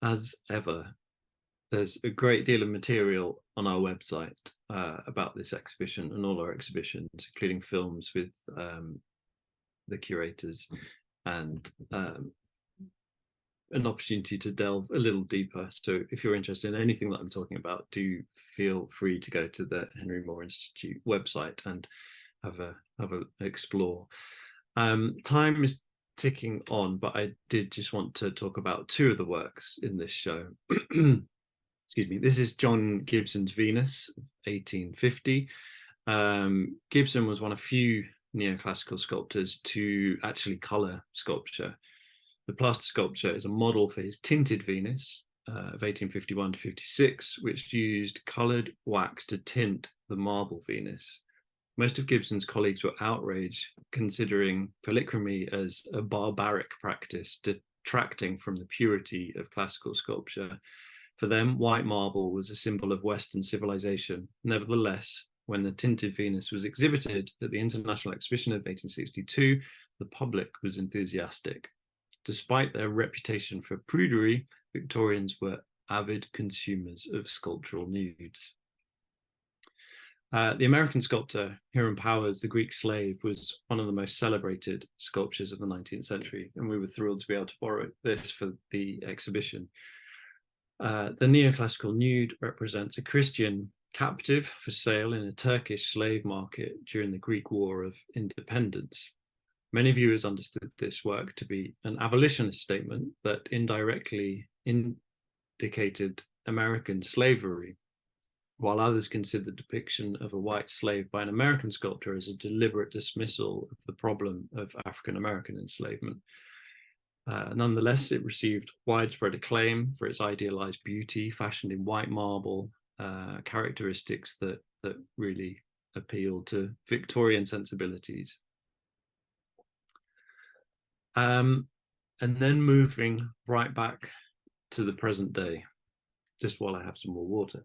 As ever, there's a great deal of material on our website about this exhibition and all our exhibitions, including films with the curators and an opportunity to delve a little deeper. So if you're interested in anything that I'm talking about, do feel free to go to the Henry Moore Institute website and have a explore. Time is ticking on, but I did just want to talk about two of the works in this show. Excuse me. This is John Gibson's Venus, 1850. Gibson was one of few neoclassical sculptors to actually colour sculpture. The plaster sculpture is a model for his tinted Venus of 1851 to 56, which used coloured wax to tint the marble Venus. Most of Gibson's colleagues were outraged, considering polychromy as a barbaric practice, detracting from the purity of classical sculpture. For them, white marble was a symbol of Western civilization. Nevertheless, when the tinted Venus was exhibited at the International Exhibition of 1862, the public was enthusiastic. Despite their reputation for prudery, Victorians were avid consumers of sculptural nudes. The American sculptor Hiram Powers, the Greek slave, was one of the most celebrated sculptures of the 19th century, and we were thrilled to be able to borrow this for the exhibition. The neoclassical nude represents a Christian captive for sale in a Turkish slave market during the Greek War of Independence. Many viewers understood this work to be an abolitionist statement that indirectly indicated American slavery, while others considered the depiction of a white slave by an American sculptor as a deliberate dismissal of the problem of African-American enslavement. Nonetheless, it received widespread acclaim for its idealized beauty, fashioned in white marble, characteristics that really appealed to Victorian sensibilities. And then moving right back to the present day, just while I have some more water.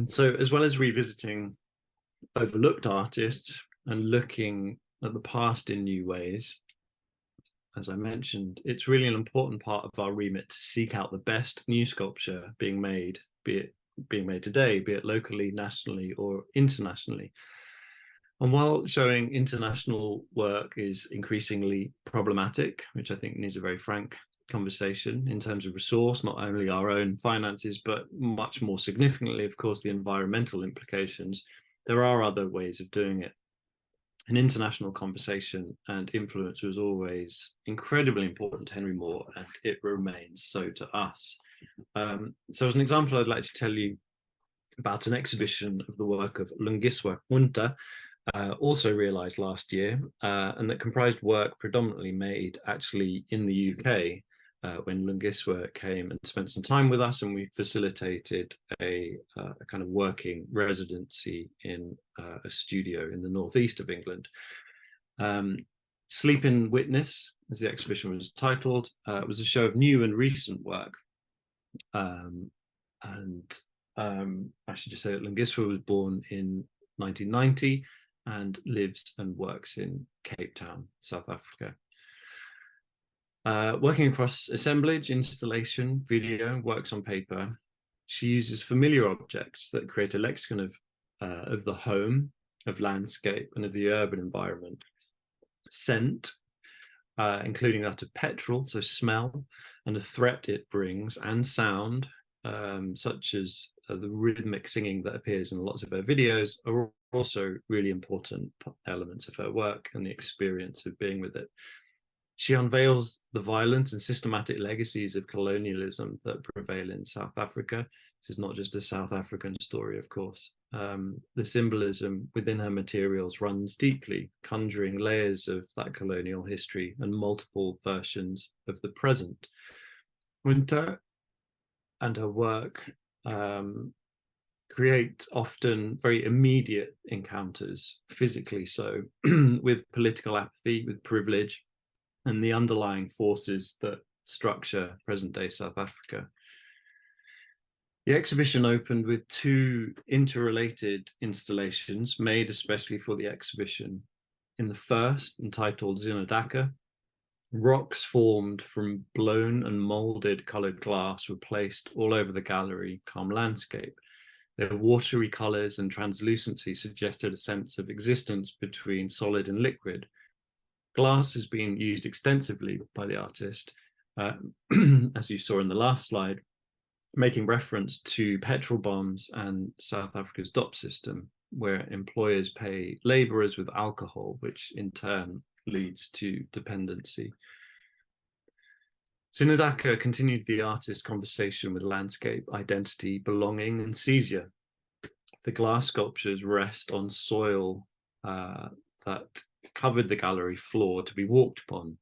So as well as revisiting overlooked artists and looking at the past in new ways, as I mentioned, it's really an important part of our remit to seek out the best new sculpture being made, be it being made today, be it locally, nationally, or internationally. And while showing international work is increasingly problematic, which I think needs a very frank conversation in terms of resource, not only our own finances, but much more significantly, of course, the environmental implications, there are other ways of doing it. An international conversation and influence was always incredibly important to Henry Moore, and it remains so to us. So as an example, I'd like to tell you about an exhibition of the work of Lungiswa Punta, also realised last year, and that comprised work predominantly made actually in the UK, when Lungiswa came and spent some time with us, and we facilitated a kind of working residency in a studio in the northeast of England. Sleep in Witness, as the exhibition was titled, was a show of new and recent work. I should just say that Lungiswa was born in 1990 and lives and works in Cape Town, South Africa. Working across assemblage, installation, video, works on paper, she uses familiar objects that create a lexicon of the home, of landscape, and of the urban environment. Scent, including that of petrol, so smell, and the threat it brings, and sound, such as the rhythmic singing that appears in lots of her videos, are also really important elements of her work and the experience of being with it. She unveils the violent and systematic legacies of colonialism that prevail in South Africa. This is not just a South African story, of course. The symbolism within her materials runs deeply, conjuring layers of that colonial history and multiple versions of the present. Punta and her work create often very immediate encounters, physically so, with political apathy, with privilege, and the underlying forces that structure present-day South Africa. The exhibition opened with two interrelated installations made especially for the exhibition. In the first, entitled Zinadaka, rocks formed from blown and molded colored glass were placed all over the gallery, calm landscape. Their watery colors and translucency suggested a sense of existence between solid and liquid. Glass has been used extensively by the artist, as you saw in the last slide, making reference to petrol bombs and South Africa's DOP system, where employers pay laborers with alcohol, which in turn leads to dependency. Zinadaka continued the artist's conversation with landscape, identity, belonging, and seizure. The glass sculptures rest on soil that covered the gallery floor to be walked upon.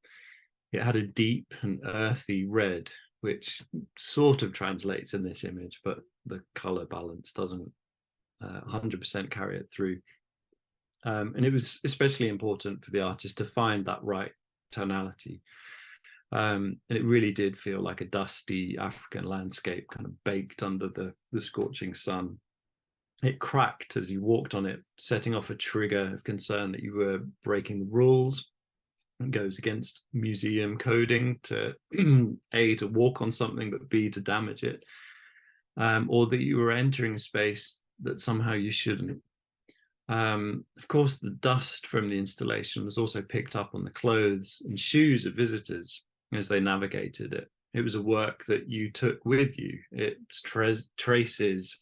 It had a deep and earthy red, which sort of translates in this image, but the color balance doesn't 100% carry it through. And it was especially important for the artist to find that right tonality. And it really did feel like a dusty African landscape, kind of baked under the scorching sun. It cracked as you walked on it, setting off a trigger of concern that you were breaking the rules. It goes against museum coding to A, to walk on something, but B, to damage it, or that you were entering a space that somehow you shouldn't. Of course, the dust from the installation was also picked up on the clothes and shoes of visitors as they navigated it. It was a work that you took with you. Its traces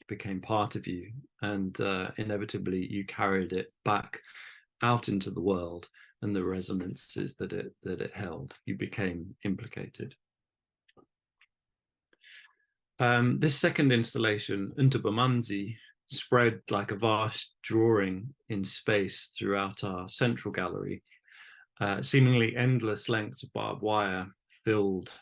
became part of you, and inevitably you carried it back out into the world and the resonances that it held. You became implicated. This second installation, Untubamanzi, spread like a vast drawing in space throughout our central gallery. Seemingly endless lengths of barbed wire filled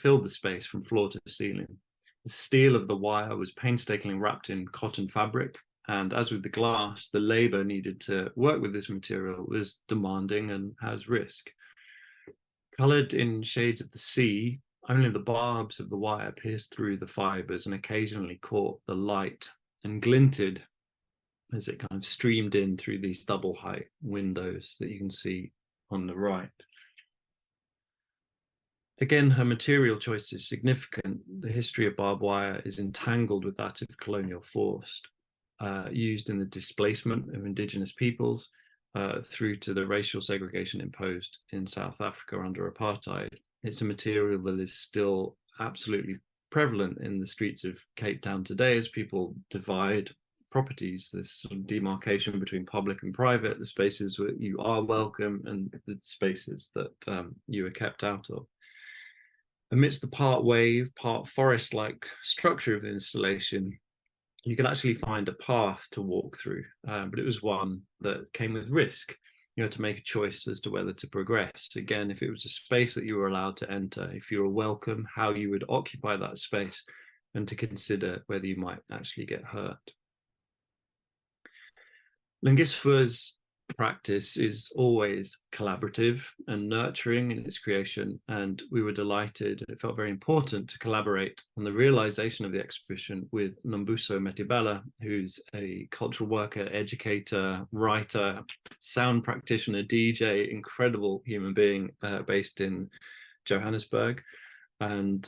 the space from floor to ceiling. The steel of the wire was painstakingly wrapped in cotton fabric, and as with the glass, the labor needed to work with this material was demanding and has risk. Colored in shades of the sea, only the barbs of the wire pierced through the fibers and occasionally caught the light and glinted as it kind of streamed in through these double height windows that you can see on the right. Again, her material choice is significant. The history of barbed wire is entangled with that of colonial force, used in the displacement of indigenous peoples through to the racial segregation imposed in South Africa under apartheid. It's a material that is still absolutely prevalent in the streets of Cape Town today as people divide properties, this sort of demarcation between public and private, the spaces where you are welcome and the spaces that you are kept out of. Amidst the part wave, part forest-like structure of the installation, you could actually find a path to walk through, but it was one that came with risk. You had to make a choice as to whether to progress. Again, if it was a space that you were allowed to enter, if you were welcome, how you would occupy that space, and to consider whether you might actually get hurt. Lingisfua's practice is always collaborative and nurturing in its creation, and we were delighted, and it felt very important to collaborate on the realization of the exhibition with Nombuso Metibela, who's a cultural worker, educator, writer, sound practitioner, DJ, incredible human being based in Johannesburg. And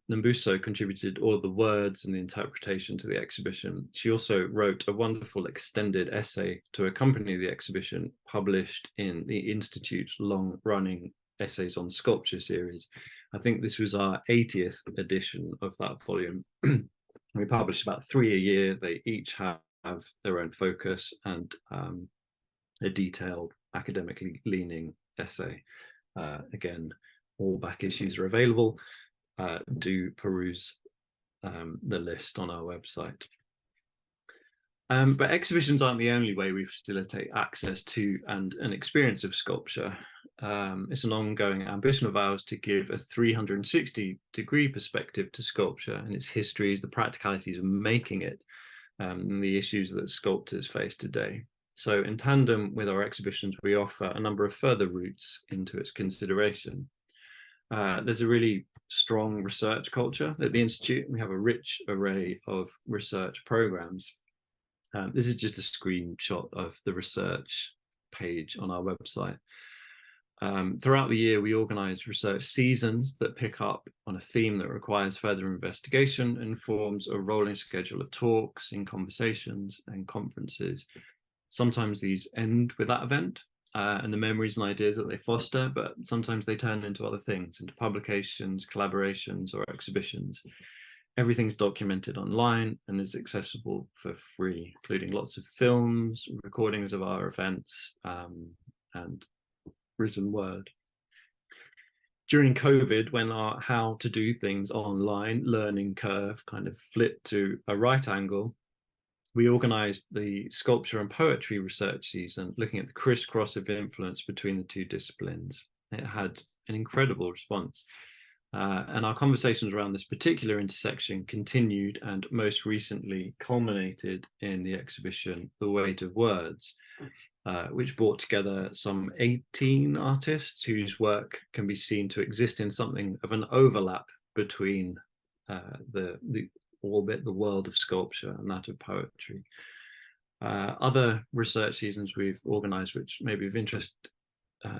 Nombuso contributed all of the words and the interpretation to the exhibition. She also wrote a wonderful extended essay to accompany the exhibition, published in the Institute's long-running Essays on Sculpture series. I think this was our 80th edition of that volume. We publish about 3 a year. They each have their own focus and a detailed academically leaning essay. Again, all back issues are available. Do peruse the list on our website. But exhibitions aren't the only way we facilitate access to and an experience of sculpture. It's an ongoing ambition of ours to give a 360-degree perspective to sculpture and its histories, the practicalities of making it, and the issues that sculptors face today. So in tandem with our exhibitions, we offer a number of further routes into its consideration. There's a really strong research culture at the Institute. We have a rich array of research programs. This is just a screenshot of the research page on our website. Throughout the year, we organise research seasons that pick up on a theme that requires further investigation and forms a rolling schedule of talks and conversations and conferences. Sometimes these end with that event and the memories and ideas that they foster, but sometimes they turn into other things, into publications, collaborations, or exhibitions. Everything's documented online and is accessible for free, including lots of films, recordings of our events, and written word. During COVID, when our how to do things online learning curve kind of flipped to a right angle, we organised the sculpture and poetry research season, looking at the crisscross of influence between the two disciplines. It had an incredible response. And our conversations around this particular intersection continued and most recently culminated in the exhibition, The Weight of Words, which brought together some 18 artists whose work can be seen to exist in something of an overlap between the orbit, the world of sculpture, and that of poetry. Other research seasons we've organised, which may be of interest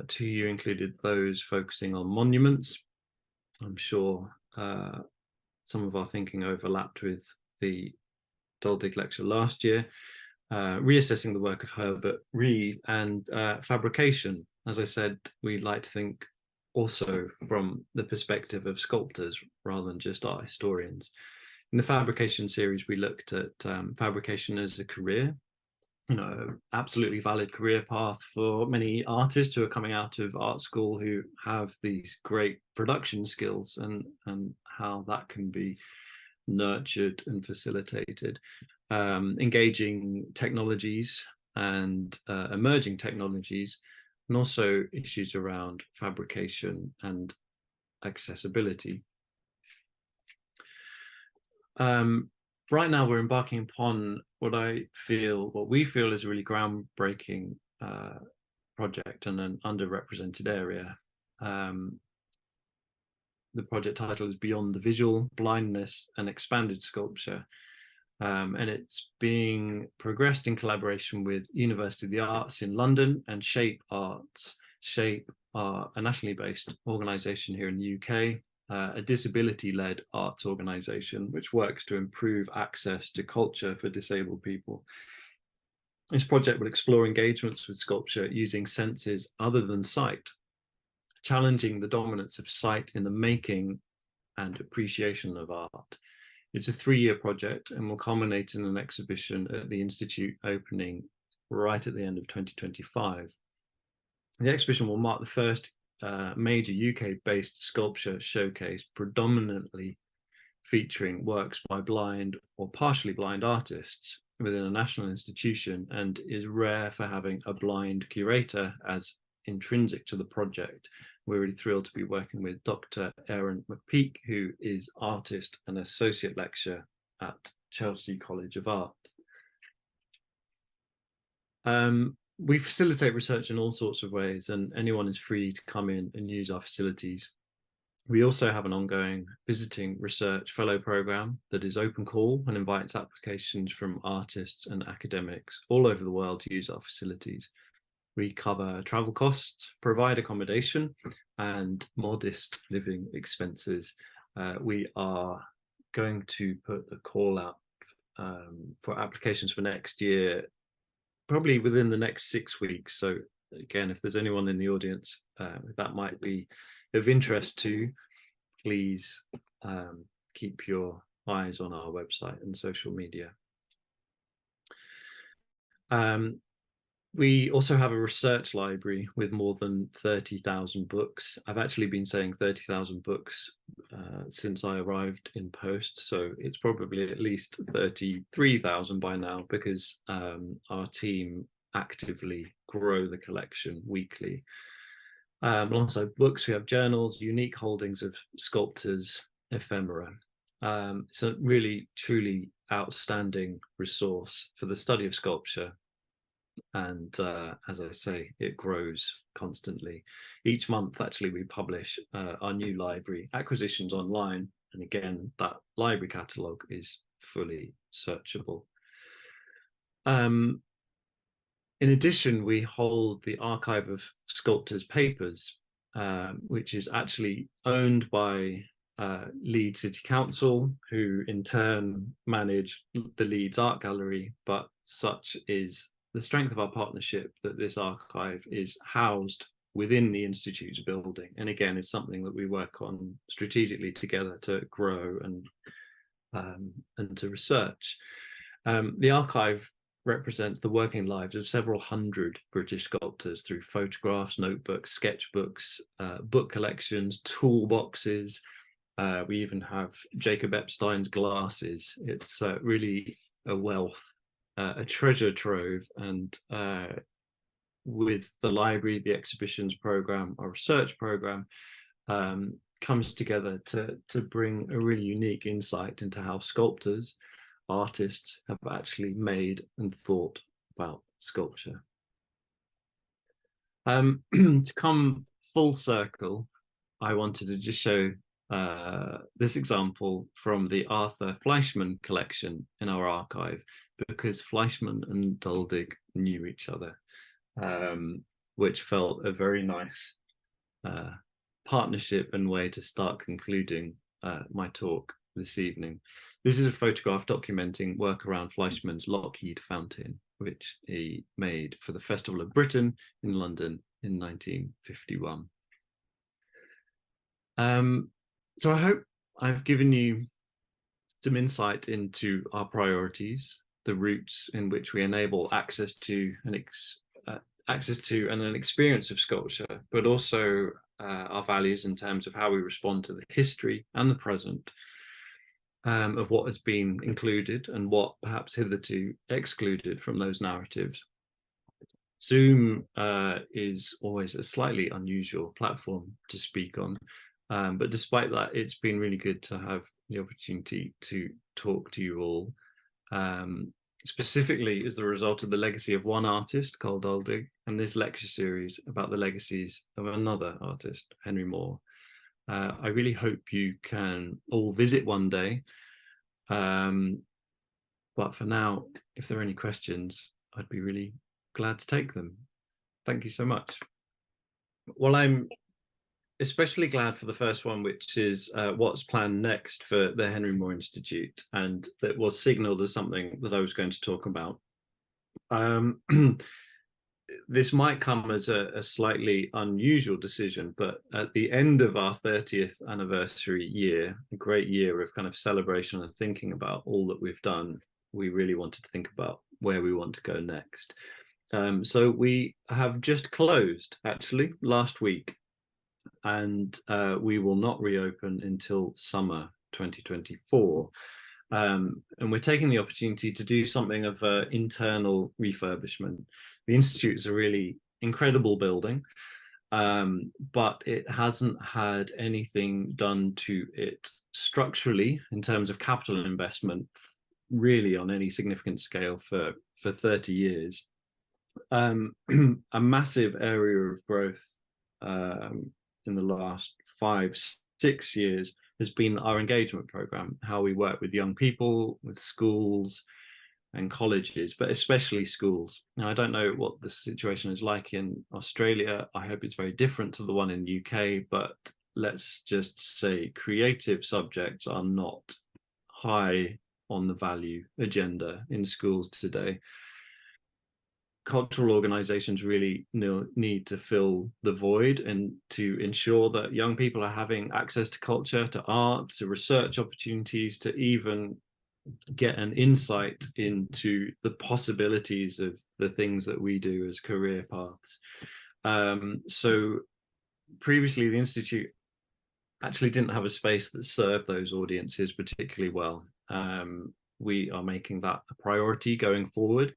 to you, included those focusing on monuments. I'm sure some of our thinking overlapped with the Duldig lecture last year, reassessing the work of Herbert Reed, and fabrication. As I said, we like to think also from the perspective of sculptors rather than just art historians. In the fabrication series, we looked at fabrication as a career, absolutely valid career path for many artists who are coming out of art school who have these great production skills, and how that can be nurtured and facilitated. Engaging technologies and emerging technologies, and also issues around fabrication and accessibility. Right now, we're embarking upon what we feel is a really groundbreaking project and an underrepresented area. The project title is Beyond the Visual, Blindness and Expanded Sculpture. And it's being progressed in collaboration with University of the Arts in London and Shape Arts. Shape are a nationally based organisation here in the UK, a disability-led arts organisation which works to improve access to culture for disabled people. This project will explore engagements with sculpture using senses other than sight, challenging the dominance of sight in the making and appreciation of art. It's a 3-year project and will culminate in an exhibition at the Institute opening right at the end of 2025. The exhibition will mark the first major UK-based sculpture showcase predominantly featuring works by blind or partially blind artists within a national institution, and is rare for having a blind curator as intrinsic to the project. We're really thrilled to be working with Dr. Aaron McPeak, who is artist and associate lecturer at Chelsea College of Art. We facilitate research in all sorts of ways, and anyone is free to come in and use our facilities. We also have an ongoing visiting research fellow program that is open call and invites applications from artists and academics all over the world to use our facilities. We cover travel costs, provide accommodation, and modest living expenses. We are going to put a call out for applications for next year, probably within the next 6 weeks. So again, if there's anyone in the audience that might be of interest to, please keep your eyes on our website and social media. We also have a research library with more than 30,000 books. I've actually been saying 30,000 books since I arrived in post, so it's probably at least 33,000 by now, because our team actively grow the collection weekly. Alongside books, we have journals, unique holdings of sculptors, ephemera. It's a really, truly outstanding resource for the study of sculpture. And as I say, it grows constantly. Each month, actually, we publish our new library acquisitions online. And again, that library catalogue is fully searchable. In addition, we hold the archive of sculptors' papers, which is actually owned by Leeds City Council, who in turn manage the Leeds Art Gallery, but such is the strength of our partnership that this archive is housed within the Institute's building. And again, it's something that we work on strategically together to grow and to research. The archive represents the working lives of several hundred British sculptors through photographs, notebooks, sketchbooks, book collections, toolboxes. We even have Jacob Epstein's glasses. It's really a wealth, a treasure trove. And with the library, the exhibitions program, our research program, comes together to bring a really unique insight into how sculptors, artists have actually made and thought about sculpture. To come full circle, I wanted to just show this example from the Arthur Fleischmann collection in our archive, because Fleischmann and Duldig knew each other, which felt a very nice partnership and way to start concluding my talk this evening. This is a photograph documenting work around Fleischmann's Lockheed Fountain, which he made for the Festival of Britain in London in 1951. So I hope I've given you some insight into our priorities, the routes in which we enable access to and an experience of sculpture, but also our values in terms of how we respond to the history and the present of what has been included and what perhaps hitherto excluded from those narratives. Zoom is always a slightly unusual platform to speak on, but despite that, it's been really good to have the opportunity to talk to you all, specifically as the result of the legacy of one artist, Carl Duldig, and this lecture series about the legacies of another artist, Henry Moore. I really hope you can all visit one day. But for now, if there are any questions, I'd be really glad to take them. Thank you so much. Well, I'm especially glad for the first one, which is what's planned next for the Henry Moore Institute, and that was signalled as something that I was going to talk about. This might come as a slightly unusual decision, but at the end of our 30th anniversary year, a great year of kind of celebration and thinking about all that we've done, we really wanted to think about where we want to go next. So we have just closed, actually, last week, and we will not reopen until summer 2024. And we're taking the opportunity to do something of internal refurbishment. The Institute is a really incredible building, but it hasn't had anything done to it structurally in terms of capital investment really on any significant scale for 30 years. A massive area of growth in the last 5-6 years has been our engagement program, how we work with young people, with schools and colleges, but especially schools. Now, I don't know what the situation is like in Australia. I hope it's very different to the one in the UK, but let's just say creative subjects are not high on the value agenda in schools today. Cultural organizations really need to fill the void and to ensure that young people are having access to culture, to art, to research opportunities, to even get an insight into the possibilities of the things that we do as career paths. So previously the Institute actually didn't have a space that served those audiences particularly well. We are making that a priority going forward.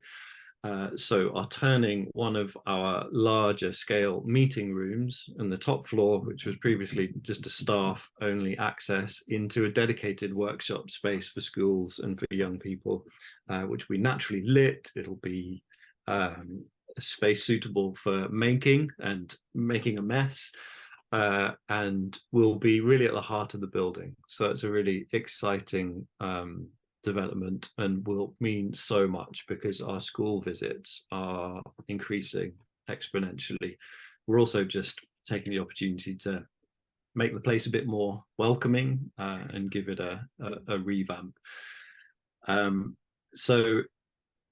So are turning one of our larger scale meeting rooms on the top floor, which was previously just a staff only access, into a dedicated workshop space for schools and for young people, which we naturally lit. It'll be a space suitable for making a mess, and will be really at the heart of the building. So it's a really exciting development, and will mean so much because our school visits are increasing exponentially. We're also just taking the opportunity to make the place a bit more welcoming, and give it a revamp. So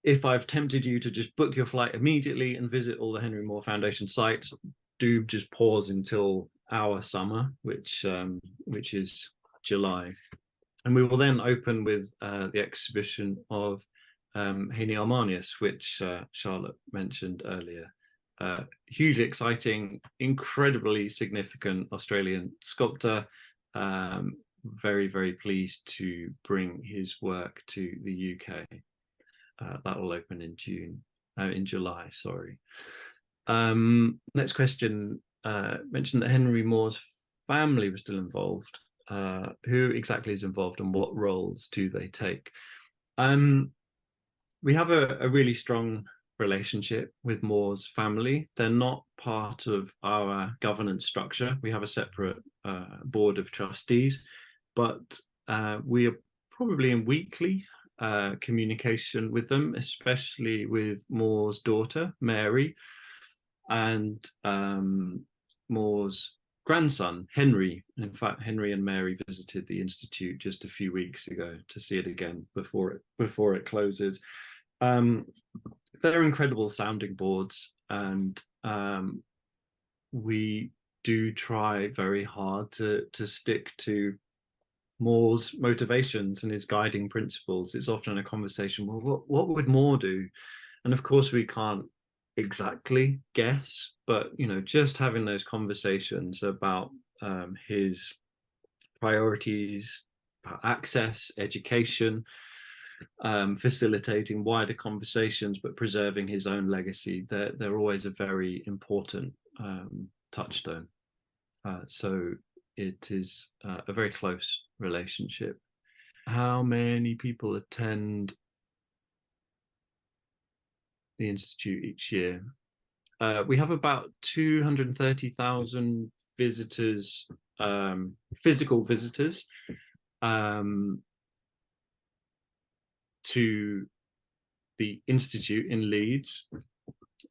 if I've tempted you to just book your flight immediately and visit all the Henry Moore Foundation sites, do just pause until our summer, which is July. And we will then open with the exhibition of Heini Armanius, which Charlotte mentioned earlier. Hugely exciting, incredibly significant Australian sculptor. Very, very pleased to bring his work to the UK. That will open in July, sorry. Next question mentioned that Henry Moore's family was still involved. Who exactly is involved and what roles do they take? We have a really strong relationship with Moore's family. They're not part of our governance structure. We have a separate board of trustees, but we are probably in weekly communication with them, especially with Moore's daughter, Mary, and Moore's grandson, Henry. In fact, Henry and Mary visited the Institute just a few weeks ago to see it again before it closes. They're incredible sounding boards, and we do try very hard to stick to Moore's motivations and his guiding principles. It's often a conversation, well, what would Moore do? And of course we can't exactly guess, but just having those conversations about his priorities, access, education, facilitating wider conversations, but preserving his own legacy, they're always a very important touchstone. So it is a very close relationship. How many people attend the Institute each year? We have about 230,000 visitors, physical visitors, to the Institute in Leeds,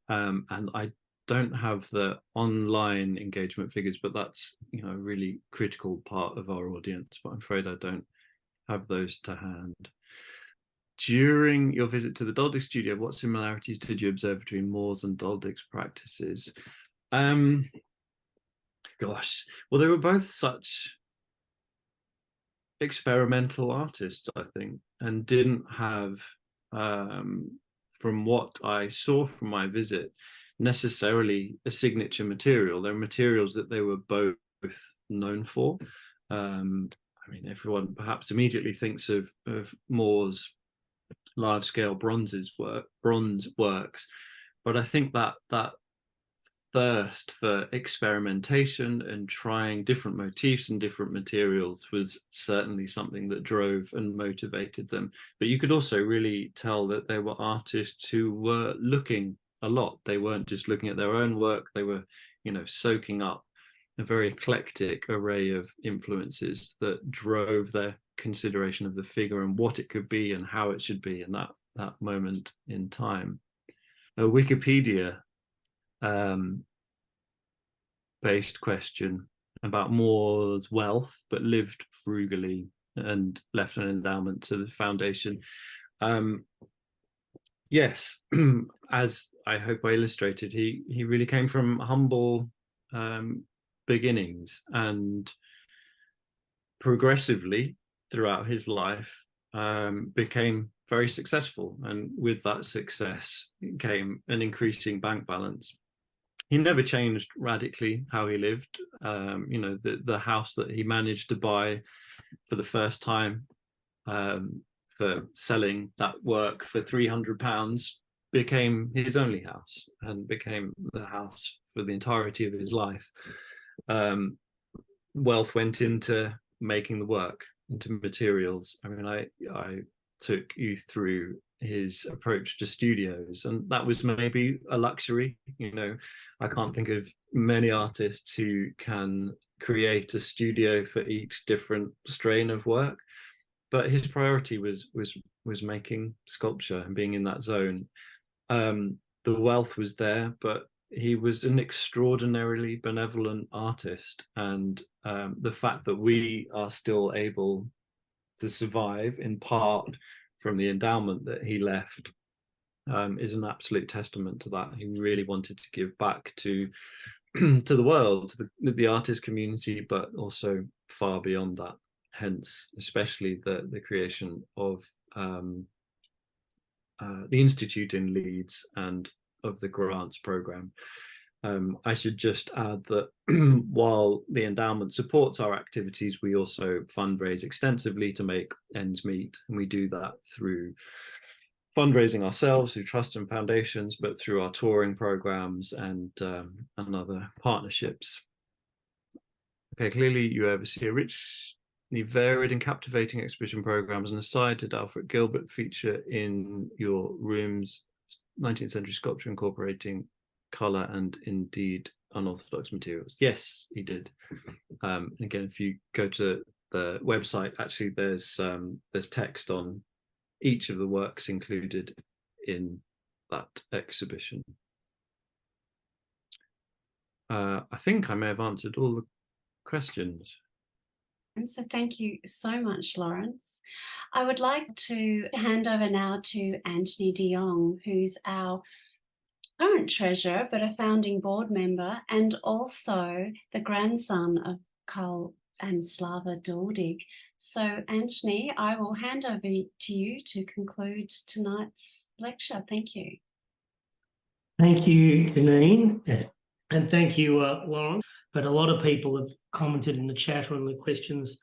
and I don't have the online engagement figures, but that's a really critical part of our audience, but I'm afraid I don't have those to hand. During your visit to the Duldig studio, what similarities did you observe between Moore's and Duldig's practices? Gosh, well, they were both such experimental artists, I think, and didn't have, from what I saw from my visit, necessarily a signature material. There are materials that they were both known for. I mean, everyone perhaps immediately thinks of Moore's large-scale bronze works, but I think that thirst for experimentation and trying different motifs and different materials was certainly something that drove and motivated them. But you could also really tell that they were artists who were looking a lot. They weren't just looking at their own work, they were soaking up a very eclectic array of influences that drove their consideration of the figure and what it could be and how it should be in that moment in time. Wikipedia based question about Moore's wealth, but lived frugally and left an endowment to the foundation. Yes, as I hope I illustrated, he really came from humble beginnings, and progressively throughout his life became very successful, and with that success came an increasing bank balance. he never changed radically how he lived. The house that he managed to buy for the first time, for selling that work for £300, became his only house and became the house for the entirety of his life. Wealth went into making the work, into materials. I mean, I took you through his approach to studios, and that was maybe a luxury. I can't think of many artists who can create a studio for each different strain of work, but his priority was making sculpture and being in that zone. The wealth was there, but he was an extraordinarily benevolent artist, and the fact that we are still able to survive in part from the endowment that he left is an absolute testament to that. He really wanted to give back to the world, to the artist community, but also far beyond that. Hence, especially the creation of the Institute in Leeds and of the grants program. I should just add that while the endowment supports our activities, we also fundraise extensively to make ends meet, and we do that through fundraising ourselves, through trusts and foundations, but through our touring programs and other partnerships. Okay, clearly you oversee a richly varied and captivating exhibition programs. And aside, did Alfred Gilbert feature in your rooms 19th century sculpture incorporating colour and indeed unorthodox materials? Yes, he did. Again, if you go to the website, actually there's text on each of the works included in that exhibition. I think I may have answered all the questions. And so thank you so much, Laurence. I would like to hand over now to Anthony de Jong, who's our current treasurer, but a founding board member, and also the grandson of Carl and Slava Duldig. So, Anthony, I will hand over to you to conclude tonight's lecture. Thank you. Thank you, Janine, and thank you, Laurence. But a lot of people have commented in the chat or in the questions,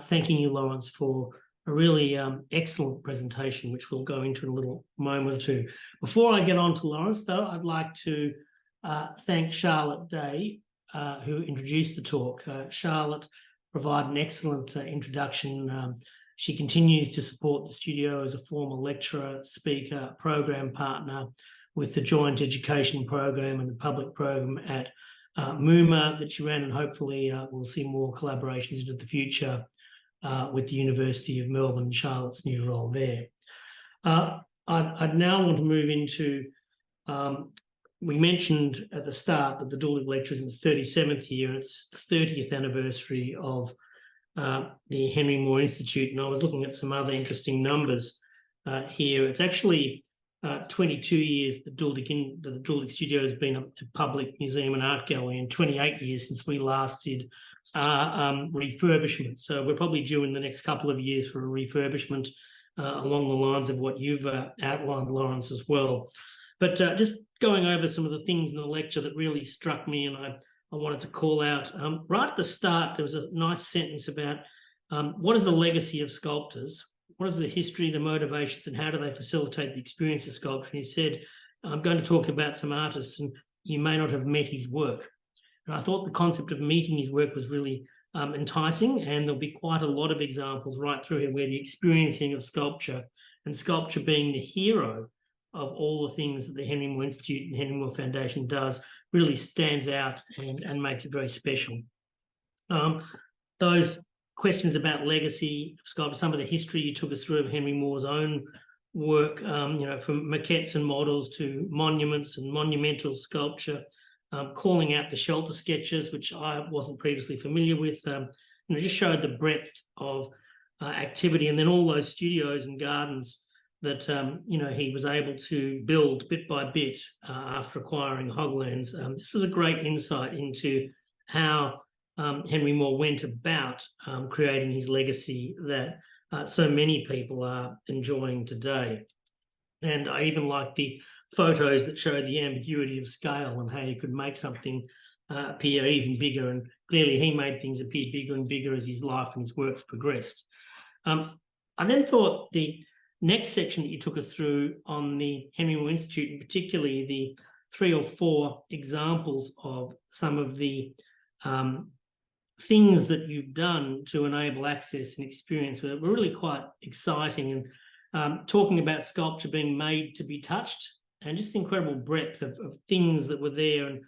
thanking you, Laurence, for a really excellent presentation, which we'll go into in a little moment or two. Before I get on to Laurence, though, I'd like to thank Charlotte Day, who introduced the talk. Charlotte provided an excellent introduction. She continues to support the studio as a former lecturer, speaker, program partner with the joint education program and the public program at MUMA that she ran, and hopefully we'll see more collaborations into the future with the University of Melbourne and Charlotte's new role there. I'd now want to move into, we mentioned at the start that the Duldig Lecture is in its 37th year, and it's the 30th anniversary of the Henry Moore Institute, and I was looking at some other interesting numbers here. It's actually 22 years the Duldig Studio has been a public museum and art gallery, and 28 years since we last did refurbishment. So we're probably due in the next couple of years for a refurbishment along the lines of what you've outlined, Laurence, as well. But just going over some of the things in the lecture that really struck me and I wanted to call out. Right at the start, there was a nice sentence about what is the legacy of sculptors? What is the history, the motivations, and how do they facilitate the experience of sculpture? And he said, I'm going to talk about some artists and you may not have met his work. And I thought the concept of meeting his work was really enticing, and there'll be quite a lot of examples right through here where the experiencing of sculpture and sculpture being the hero of all the things that the Henry Moore Institute and Henry Moore Foundation does really stands out and makes it very special. Those questions about legacy of sculpture, some of the history you took us through of Henry Moore's own work, from maquettes and models to monuments and monumental sculpture, calling out the shelter sketches, which I wasn't previously familiar with, just showed the breadth of activity, and then all those studios and gardens that he was able to build bit by bit after acquiring Hoglands. This was a great insight into how Henry Moore went about creating his legacy that so many people are enjoying today. And I even like the photos that showed the ambiguity of scale and how you could make something appear even bigger. And clearly he made things appear bigger and bigger as his life and his works progressed. I then thought the next section that you took us through on the Henry Moore Institute, and particularly the 3 or 4 examples of some of the things that you've done to enable access and experience, were really quite exciting. And talking about sculpture being made to be touched, and just the incredible breadth of things that were there, and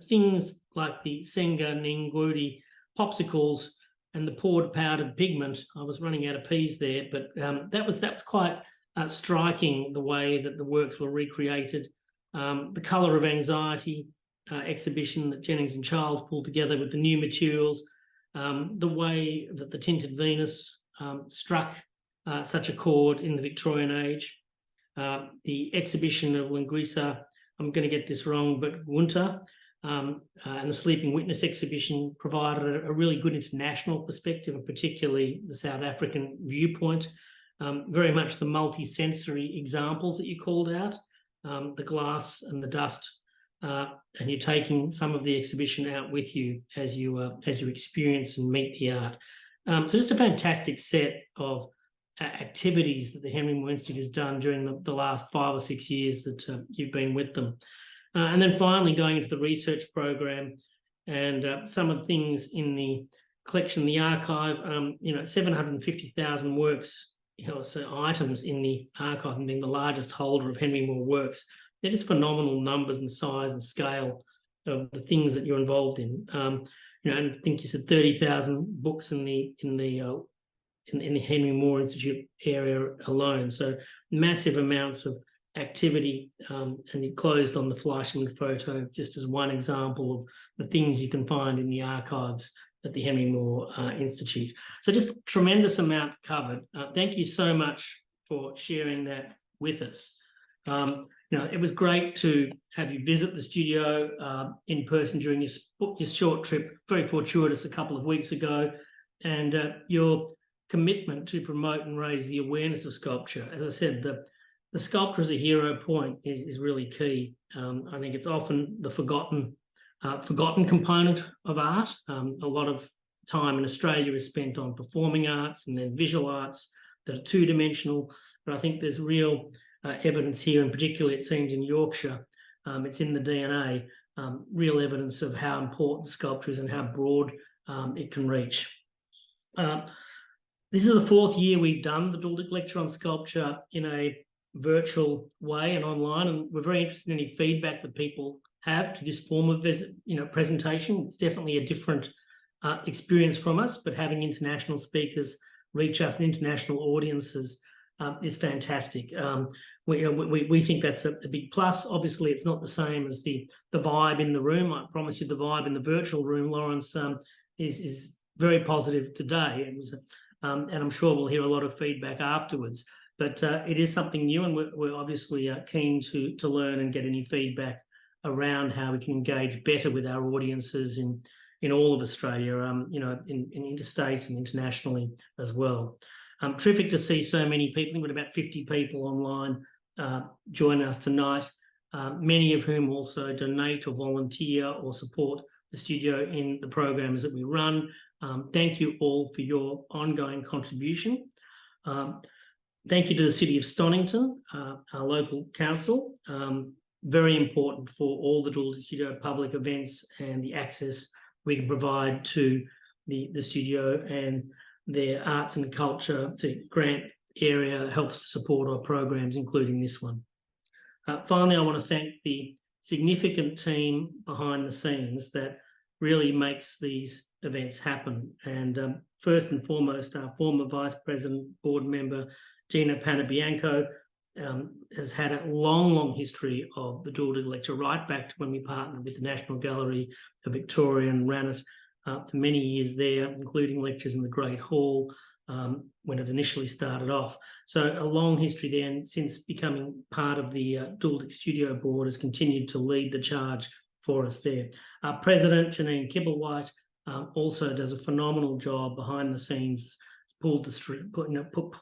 things like the Senga Ngudi popsicles and the poured powdered pigment. I was running out of peas there, but that was quite striking, the way that the works were recreated. The Colour of Anxiety exhibition that Jennings and Charles pulled together with the new materials, the way that the tinted Venus struck such a chord in the Victorian age, the exhibition of Linguisa, I'm going to get this wrong, but Gunta, and the Sleeping Witness exhibition provided a really good international perspective, and particularly the South African viewpoint. Very much the multi-sensory examples that you called out, the glass and the dust, and you're taking some of the exhibition out with you as you experience and meet the art. So just a fantastic set of activities that the Henry Moore Institute has done during the last 5 or 6 years that you've been with them. And then finally going into the research program and some of the things in the collection, the archive, 750,000 works, so items in the archive, and being the largest holder of Henry Moore works. They're just phenomenal numbers and size and scale of the things that you're involved in. And I think you said 30,000 books in the Henry Moore Institute area alone. So massive amounts of activity, and it closed on the Fleischmann photo just as one example of the things you can find in the archives at the Henry Moore Institute. So just tremendous amount covered. Thank you so much for sharing that with us. It was great to have you visit the studio in person during your short trip, very fortuitous a couple of weeks ago, and your commitment to promote and raise the awareness of sculpture. As I said, the sculptor as a hero point is really key. I think it's often the forgotten component of art. A lot of time in Australia is spent on performing arts and then visual arts that are two-dimensional, but I think there's real evidence here, and particularly it seems in Yorkshire, it's in the DNA, real evidence of how important sculpture is and how broad it can reach. This is the 4th year we've done the Duldig Lecture on Sculpture in a virtual way and online, and we're very interested in any feedback that people have to this form of presentation. It's definitely a different experience from us, but having international speakers reach us and international audiences is fantastic. We think that's a big plus. Obviously, it's not the same as the vibe in the room. I promise you, the vibe in the virtual room, Laurence, is very positive today. It was, and I'm sure we'll hear a lot of feedback afterwards. But it is something new, and we're obviously keen to learn and get any feedback around how we can engage better with our audiences in all of Australia, in interstate and internationally as well. Terrific to see so many people. I think we've got about 50 people online join us tonight, many of whom also donate or volunteer or support the studio in the programs that we run. Thank you all for your ongoing contribution. Thank you to the City of Stonington, our local council. Very important for all the Duldig Studio public events and the access we can provide to the studio and their arts and culture to grant area helps to support our programs, including this one. Finally, I want to thank the significant team behind the scenes that really makes these events happen. And first and foremost, our former Vice President, board member, Gina Panabianco, has had a long history of the Duldig Lecture, right back to when we partnered with the National Gallery of Victoria and ran it for many years there, including lectures in the Great Hall when it initially started off. So a long history there, and since becoming part of the Duldig Studio Board has continued to lead the charge for us there. Our President, Janine Kibblewhite, also does a phenomenal job behind the scenes. It's pulled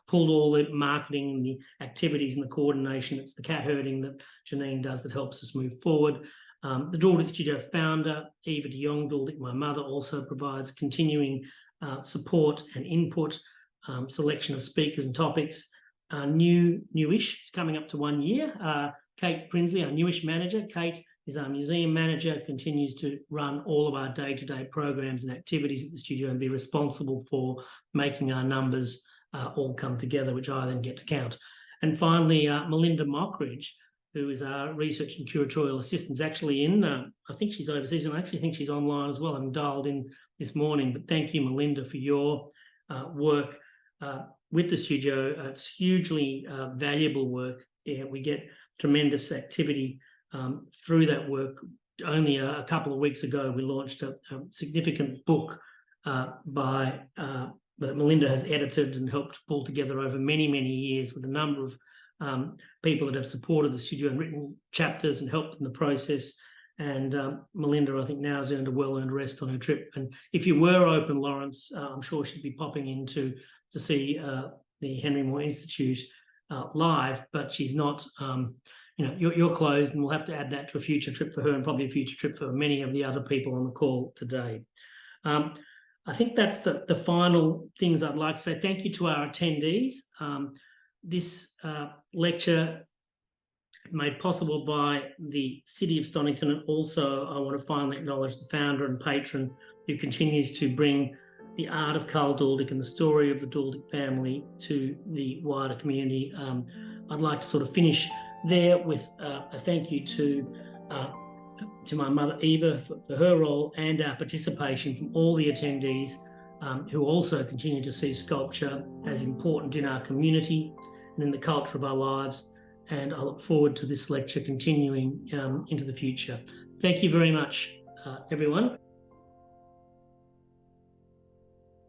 pulled all the marketing and the activities and the coordination. It's the cat herding that Janine does that helps us move forward. The Duldig Studio founder, Eva de Jong Duldig, my mother, also provides continuing support and input, selection of speakers and topics. Newish, it's coming up to 1 year. Kate Prinsley, our newish manager. Kate is our museum manager, continues to run all of our day-to-day programs and activities at the studio and be responsible for making our numbers all come together, which I then get to count. And finally, Melinda Mockridge, who is our research and curatorial assistant, is actually in, I think she's overseas, and I actually think she's online as well. I'm dialed in this morning, but thank you, Melinda, for your work with the studio. It's hugely valuable work. Yeah, we get tremendous activity through that work. Only a couple of weeks ago, we launched a significant book that Melinda has edited and helped pull together over many, many years with a number of people that have supported the studio and written chapters and helped in the process. And Melinda, I think, now has earned a well-earned rest on her trip. And if you were open, Laurence, I'm sure she'd be popping in to see the Henry Moore Institute live, but she's not. You're closed, and we'll have to add that to a future trip for her and probably a future trip for many of the other people on the call today. I think that's the final things I'd like to say. Thank you to our attendees. This lecture is made possible by the City of Stonington, and also I want to finally acknowledge the founder and patron who continues to bring the art of Carl Duldig and the story of the Duldig family to the wider community. I'd like to sort of finish there with a thank you to my mother Eva for her role and our participation from all the attendees who also continue to see sculpture as important in our community and in the culture of our lives. And I look forward to this lecture continuing into the future. Thank you very much, everyone.